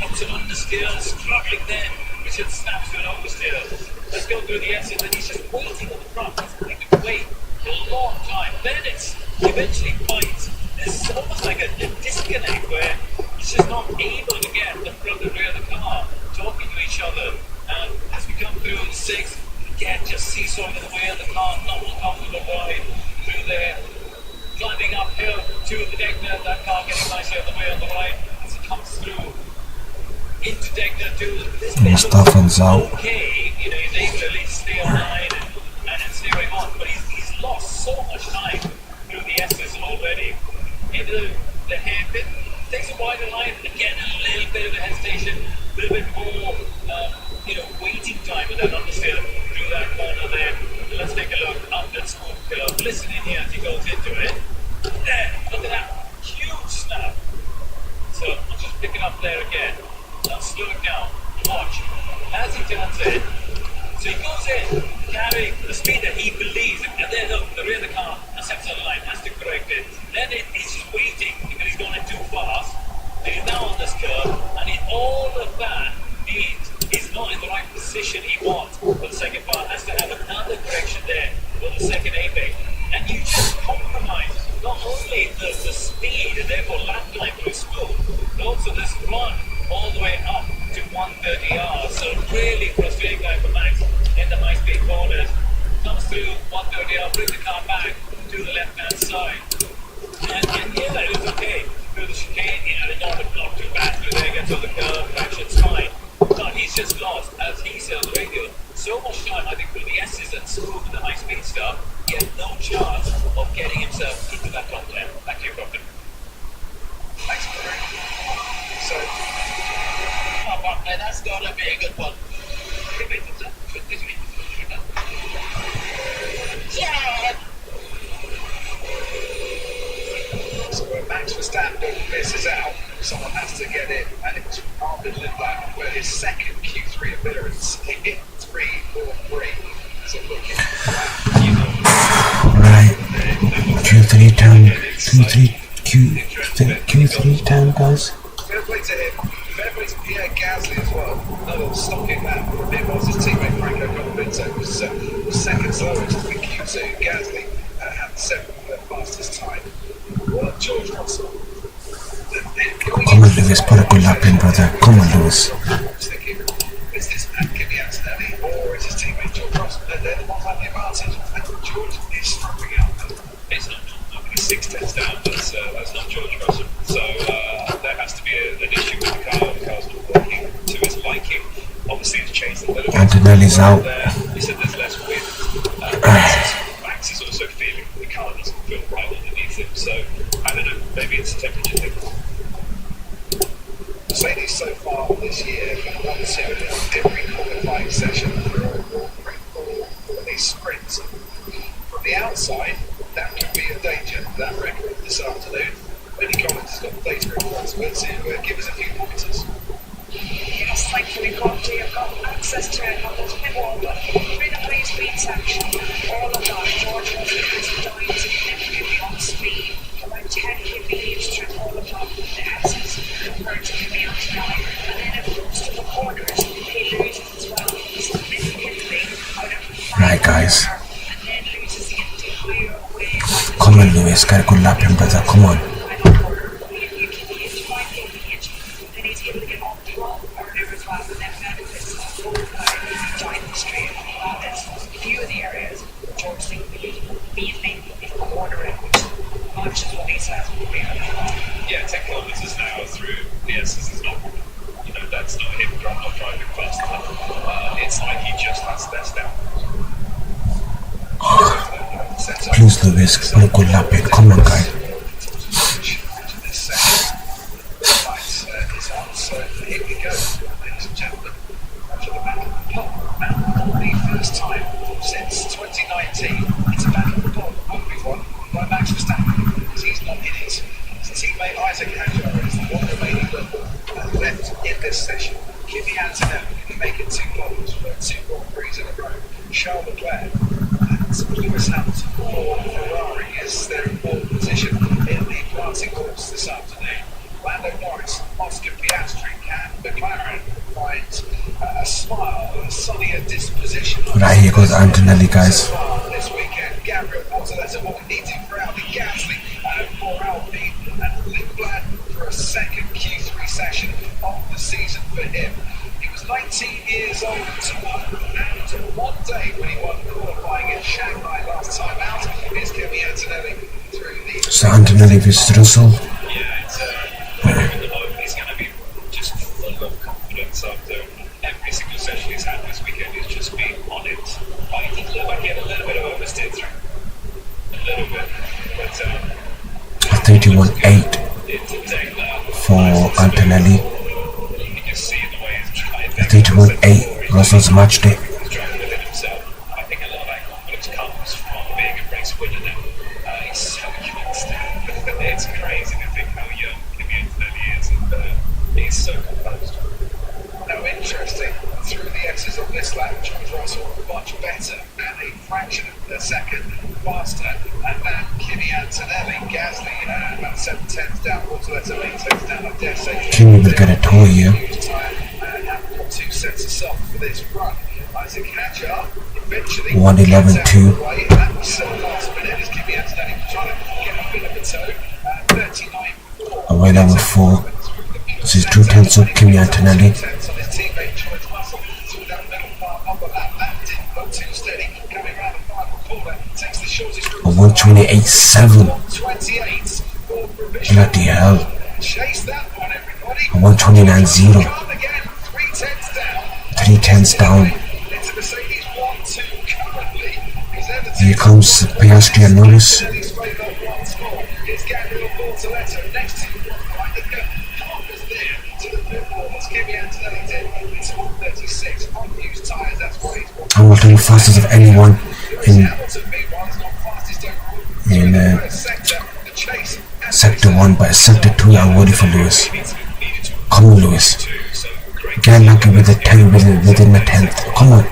Lots of understeer, struggling then, which then snaps to an oversteer. Let's go through the S's and he's just waiting on the front. He's going to wait a long time. Then it's eventually bites. There's almost like a disconnect where he's just not able to get the front and rear of the car talking to each other. And as we come through the 6th, again, just seesawing in the way of the car, not a comfortable ride through there. Climbing uphill to the Degner, that car getting nicely out of the way on the right as it comes through into Degner to this bit Mustafan's out. okay, you know, he's able to at least stay online and steering on, but he's lost so much time through the S's already. Into the hairpin, takes a wider line, again a little bit of a hesitation, a little bit more, waiting time with that understeer through that corner there. Let's take a look up that smooth curve. Listen in here as he goes into it. There, look at that huge snap. So I'll just pick it up there again. Now slow it down. Watch as he turns in. So he goes in, carrying the speed that he believes, and then look, the rear of the car steps on the line, has to correct it. Then he's just waiting because he's going in too fast. And he's now on this curve, and all of that means he's not in the right position he wants for the second part. Has to have another correction there for the second apex. And you just compromise not only the speed and therefore lap time for his smooth, but also this run all the way up to 130 hours. So really frustrating guy for Max in the high-speed corners. Comes through 130 hours, brings the car back to the left-hand side. And yeah, it was okay. Through the chicane, the normal block too bad through there, gets on the curve, action's fine. But he's just lost, as he said on the radio, so much time, I think, through the S's and smooth and the high-speed stuff, he had no chance of getting himself into that top 10. Back to you, Proctor. Thanks, Corey. So, That's going to be a good one. Yeah! So when Max Verstappen misses out, someone has to get in, and it was Marvin Lindblad where his second Q3 appearance hit 3.43. So looking Right. Q3 time, guys. fair play to him. Fair play to Pierre Gasly as well. No stopping that. It was his teammate Franco Colapinto was second slowest in Q2. Gasly had the seventh fastest time. Well, George Russell. Come on, Lewis, put a good lap in, brother. Come on, Lewis. Thinking, is this Kimi Antonelli or is his teammate George Russell? They're the ones like the advantage. And George is struggling out. It's not Antonelli's out. You said there's less wind. Max is also feeling the car doesn't feel right underneath him, so I don't know, maybe it's a temperature thing. Mercedes so far this year have won 2 in every qualifying session for overall these sprints. From the outside, that could be a danger, that record this afternoon. Many Collins has got the data in front of it to give us a few pointers. Yes, thankfully, Crofty, I've got access to it on the pit wall, but through the high speed section, all of that, George Russell has died significantly on speed, about 10 km through all of that, the S's compared to Muby Anwar, and then it comes to the corners, he loses as well, significantly out of 5 Right, guys. and then loses the entire way. Come on, Lewis. Gotta go lap him, brother. Come on. You can hit 5 km, then he's able to get on top earlier as well, and then benefits of both guys join the straight. There's a few of the areas George seems to be mainly cornering, which matches what he says will be on the Yeah, 10 kilometers an hour through the S's is not, that's not him not driving fast enough. It's like he just has best out. Please, Lewis. Gotta go lap it. Come on, guy. So here we go, ladies and gentlemen. To the back of the pole. The first time since 2019, it's a battle of the pole. Won't be won by Max Verstappen, because he's not in it. His teammate Isaac Hadjar is the one remaining left in this session. Kimi Antonelli can make it 2 poles for 2 Grand Prix in a row. Charles Leclerc and Lewis Hamilton for Ferrari is their important position in the advancing course this afternoon. Lando Norris, Oscar Piastri, can McLaren find a smile and a sunnier disposition. Right, here goes Antonelli, guys. This weekend, Gabriel Bortoleto will be needing for Audi, Gasly, and for Alpine, and Lindblad for a second Q3 session of the season for him. He was 19 years old to one day when he won qualifying in Shanghai last time out. Here's Kimi Antonelli through the... So Antonelli versus Russell. Yeah, it's at the moment he's going to be just full of confidence after every single session he's had this weekend. He's just been on it. I think he looked like he had a little bit of oversteer through. A little bit. But 31.8 it's a day that for Antonelli. you can just see the way he's driving. 31.8. Russell's matched it. He's driving within himself. I think a lot of that confidence comes from being a race winner now. He's so constant. It's crazy to think how young Kimi Antonelli is, and he's so composed. Now, interesting, through the S's of this lap, George Russell much better and a fraction of a second faster, and then Kimi Antonelli, Gasly, about 7 tenths down, Bortoleto 8 tenths down, I dare say. Kimi will get a tour here. And have got 2 sets of softs for this run. Isaac Hadjar eventually 1:11.2. That was so last minute as Kimi Antonelli trying to get a bit of a toe. 39.4. Away level 4. This is 2 tenths of Kimi Antonelli. On his teammate George Russell through that middle part of the lap. That didn't look too steady. Coming around the final corner, takes the shortest route. 1:28.7. 1:28 for provision. Bloody hell. Chase that one, everybody. 1:29.0. Again, 3 tenths down. 3 tenths down. It's Mercedes 1-2 currently. Here comes Piastri and Norris. It's Gabriel Bortoleto next to him. I think Parker's there to the pit wall as Kimi Antonelli did. It's 1:36 unused tyres. That's what he's won. Hamilton fastest of anyone in Hamilton, meanwhile, is not fastest overall. Sector, the chase. Sector 1, but Sector 2 I'm worried for Lewis. Come on, Lewis. Get lucky with the 10 within the 10th. Come on.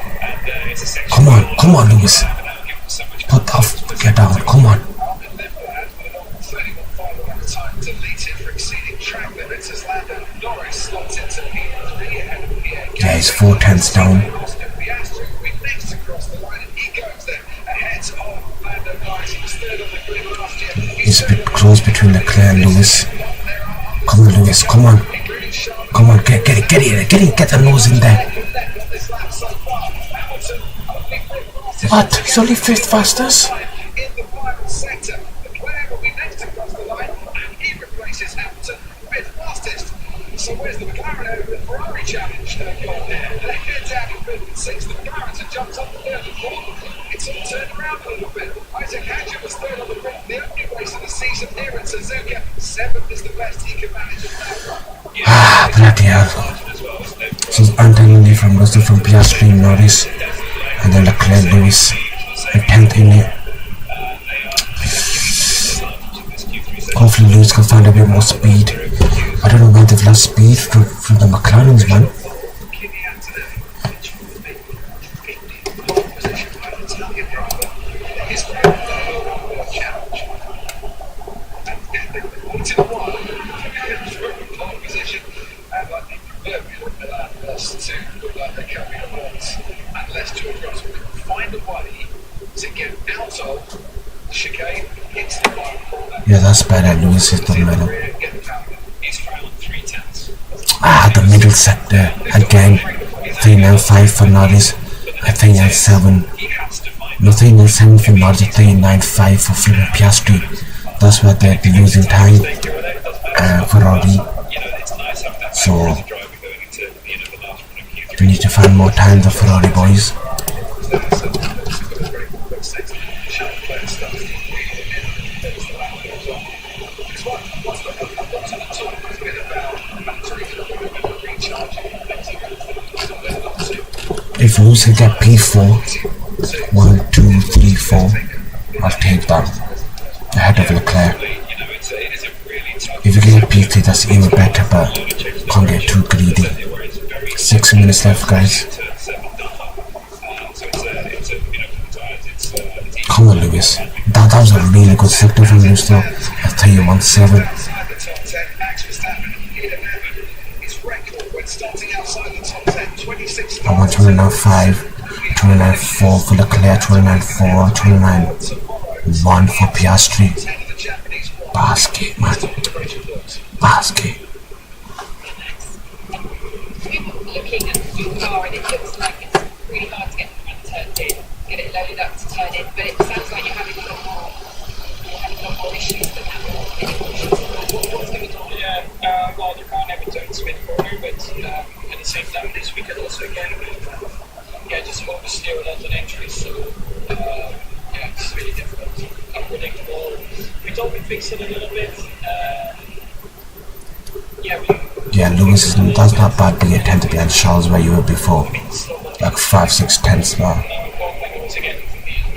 Come on, Lewis. Put off, get down, come on. Yeah, he's 4 tenths down. He's a bit close between Leclerc and Lewis. Come on, Lewis, come on. Come on, get it, get the nose in there. What? He's only 5th fastest? In the final sector, Leclerc will be next across the line, and he replaces Hamilton 5th fastest. So where's the McLaren over the Ferrari challenge? down in fifth and sixth. The Barons have jumped up the third and fourth. It's all turned around a little bit. Isaac Hadger was third on the grid, the only race of the season here in Suzuka. Seventh is the best he can manage at that run. Bloody hell. She's untangling from Russell from Piastri, Norris, and then Leclerc, Lewis, and 10th in it. Hopefully Lewis can find a bit more speed. I don't know why they've lost speed from the McLarens, man. Unless George Russell can find a way to get out of the chicane, hits the line. Yeah, that's better. Lewis is the middle. He's found 3 tenths. The middle sector again. 395 for Norris. I think that's 7. No, 397 for Norris. 395 for flipping Piastri. That's why they're losing time. Ferrari. So we need to find more time the Ferrari boys. If Lewis can get P4, 1, 2, 3, 4, I'll take that ahead of Leclerc. If you can get P3, that's even better, but can't get too greedy. 6 minutes left, guys. Come on, Lewis. That was a really good sector from Lewis, though. I'll tell you 1-7. I want 29.5, 29.4 for Leclerc, 29.4, 29.1 for Piastri. Basket, man. Basket. Looking at your car, and it looks like it's really hard to get the front turned in, get it loaded up to turn in, but it sounds like you're having a lot more issues than that. What's going on? Yeah, well, the car never turns mid-corner, but at the same time, this weekend also again, just oversteer a lot on entries, so it's really difficult, unpredictable. We thought we'd fix it a little bit. Lewis isn't, that's not bad, but you tend to be on Charles where you were before. Like 5-6 tenths now.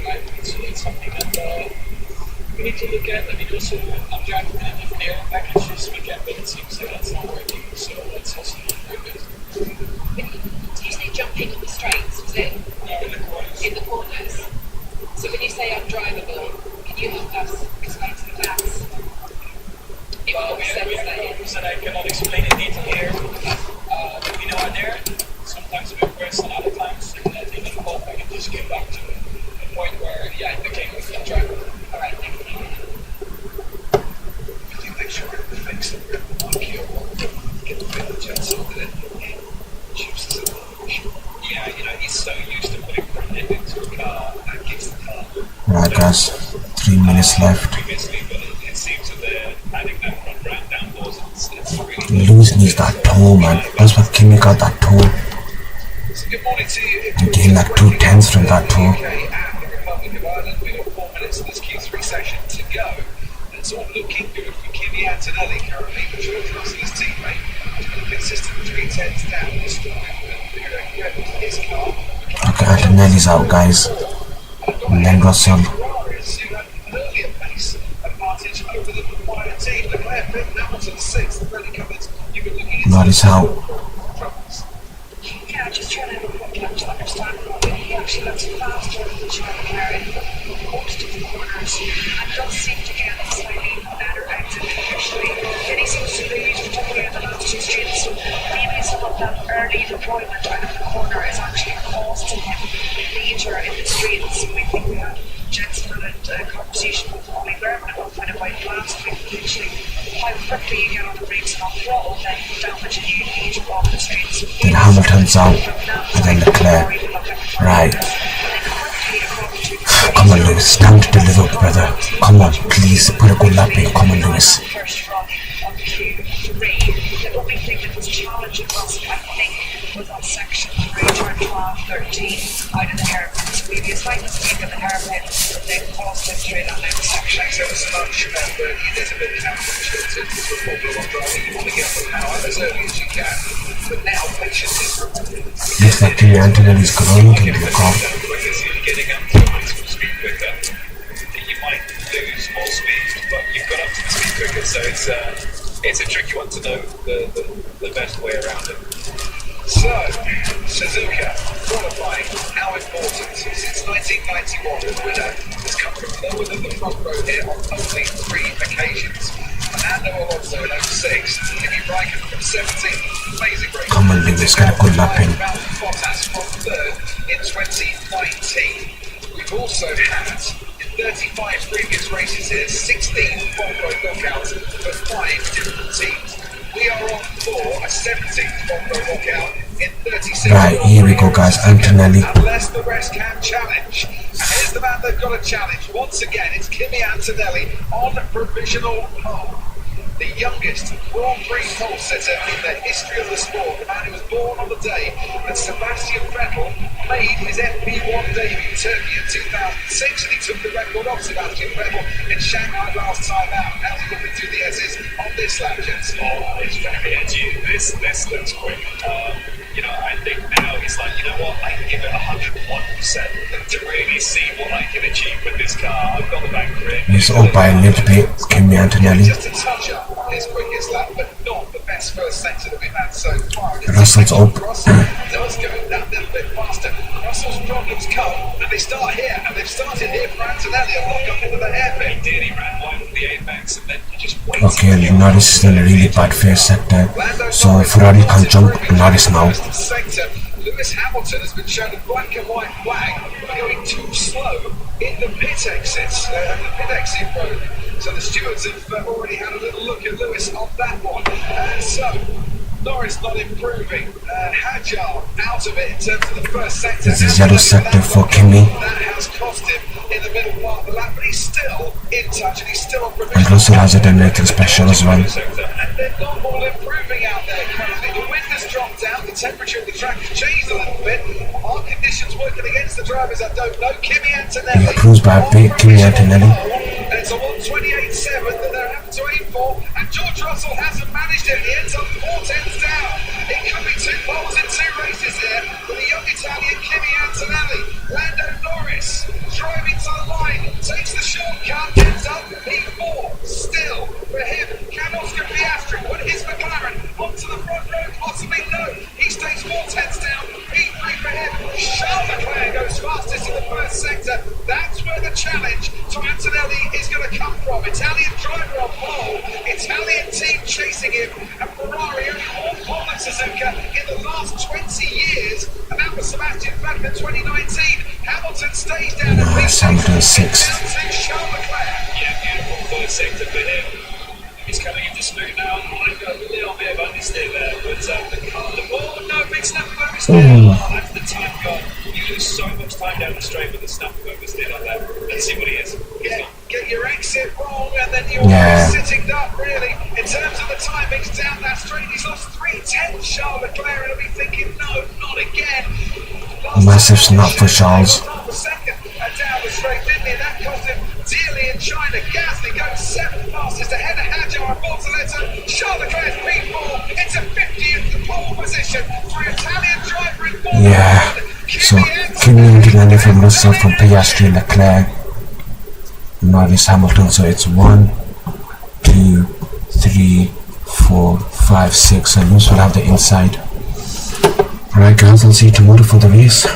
It's something that we need to look at. I mean, also, I'm driving a different air package this weekend, but it seems like that's not working, so that's also not very good. Do you say jumping on the straights? Was it in the corners? So when you say undrivable, can you help us explain to the class? Well, we have problems that I cannot explain in detail here. We know are there. Sometimes we press, and other times, and I think in the I can just get back to a point where, it became a flat drive. Alright, thank you. Could you make sure it fix it? Get the bit of jet sorted in. He's so used to putting front end into a car that gives the car. Right, guys. 3 minutes left. Previously, but it seems that they're adding that front round downforce. It's really Lewis needs that toe, man. That's what Kimi got, that toe. So good morning to you. He gained like 2 tenths from that toe. UK and the Republic of Ireland. We've got 4 minutes of this Q3 session to go. It's all looking good for Kimi Antonelli currently, but George Russell, his teammate, has been consistent 3 tenths down this time. His car. Okay, Antonelli's out, guys. And then Russell. Earlier pace advantage over the wider team. Leclerc fifth, Hamilton sixth. Really covered. You've been looking at Norris out. Yeah, just trying to have a quick look to understand what he actually looks faster than Charlie Carey most of the corners and does seem to get slightly better exit initially. Then he seems to lead, particularly in the last 2 straights. So maybe some of that early deployment out of the corner is actually costing him later in the straights. We think we had Jensen and a conversation with Ollie Berman about last week, potentially how quickly you get on the brakes and on throttle, then damaging you later on the straights. Then Hamilton's out. And then Leclerc. Right. Come on, Lewis. Time to deliver, brother. Come on, please. Put a good lap in. Come on, Lewis. First run on Q3. The only thing that was challenging us, I think, was that section 3, turn 12, 13, out of the hairpin. So maybe a slight mistake in the hairpin, then cost him through that next section. Thanks ever so much, but it is a bit counterintuitive because for Formula One driving, you want to get the power as early as you can. But now patience is rewarded. Looks like Kimi Antonelli is growing in the car. Getting up to maximum speed quicker, you might lose more speed, but you've got up to the speed quicker, so it's a tricky one to know the best way around it. So, Suzuka, qualifying, how important? Since 1991, the winner has come from lower than the front row here on only 3 occasions. Fernando Alonso in 06, Kimi Räikkönen from 17, amazing race. Come on, Lewis, get a good lap in. Bottas from 3rd in 2019. We've also had, in 35 previous races here, 16 front row knockouts for 5 different teams. We are on for a 17th front row knockout in 36. Right, here we go, guys. Antonelli. Unless the rest can challenge. And here's the man they've got to challenge. Once again, it's Kimi Antonelli on provisional pole. The youngest Grand Prix pole sitter in the history of the sport. The man who was born on the day that Sebastian Vettel made his FP1 debut, Turkey in 2006, and he took the record off Sebastian Vettel in Shanghai last time out. How's he looking through the S's on this lap, gents? Oh, it's very edgy. This looks quick. I think now he's like, you know what, I can give it 101% to really see what I can achieve with this car. I've got the back for it. He's up by a little bit, Kimi Antonelli. Just a touch up on his quickest lap, but not the best first sector that we've had so far. Russell's up. Russell does go that little bit faster. Russell's problems come, and they start here, and they've started here for Antonelli and lock up into the hairpin. He did, he ran wide for the apex, and then he just waited. Okay, Norris is in a really bad first sector, so Ferrari can't jump Norris now. Sector. Lewis Hamilton has been shown a black and white flag for going too slow in the pit exits, the pit exit road. So the stewards have already had a little look at Lewis on that one. So Norris not improving. Hadjar out of it in terms of the first sector. This is yellow sector for Kimi. That has cost him in the middle part of the lap, but he's still in touch and he's still on provision. And Russell has it in anything special as well. And they're not all improving out there currently. The wind has dropped down, the temperature of the track has changed a little bit. Are conditions working against the drivers? I don't know. Kimi Antonelli. He improves by a bit, Kimi Antonelli. And it's a 128.7 that they're having to aim for. And George Russell hasn't managed it. He ends up 4 tenths down. It could be 2 poles in 2 races here with the young Italian Kimi Antonelli. Lando Norris driving to the line, takes the shortcut, ends up P4. Still for him, can Oscar Piastri put his McLaren onto the front row? Possibly no. He stays 4 tenths down. P3 for him. Charles Leclerc goes fastest in the first sector. That's where the challenge to Antonelli is going to come from. Italian driver on pole, Italian team chasing him, and Ferrari only one pole than Suzuka in the last 20 years, and that was Sebastian Vettel in 2019. Hamilton stays down at Nice, Hamilton 6th. Charles Leclerc. Yeah, beautiful first sector for him. He's coming into smooth now. I've got a little bit of understeer there, but the car, no, big snap of oversteer. That's the time gone. You lose so much time down the straight with a snap of oversteer like that. Let's see what he is. Get your exit wrong, and then you're sitting up, really. In terms of the timings down that straight, he's lost 3 tenths, Charles Leclerc, and he'll be thinking, no, not again. Massive snap for Charles. Second down the straight, didn't he? That cost him dearly in China. Gasly goes 7th fastest ahead of Hadjar and Bortoleto. Charles Leclerc's P4 into 50th pole position for an Italian driver in 4th. Yeah, so Kimi Antonelli from Russell, from Piastri, Leclerc, Norris, Hamilton. So it's 1, 2, 3, 4, 5, 6. And Lewis will have the inside. Alright guys, I'll see you tomorrow for the race.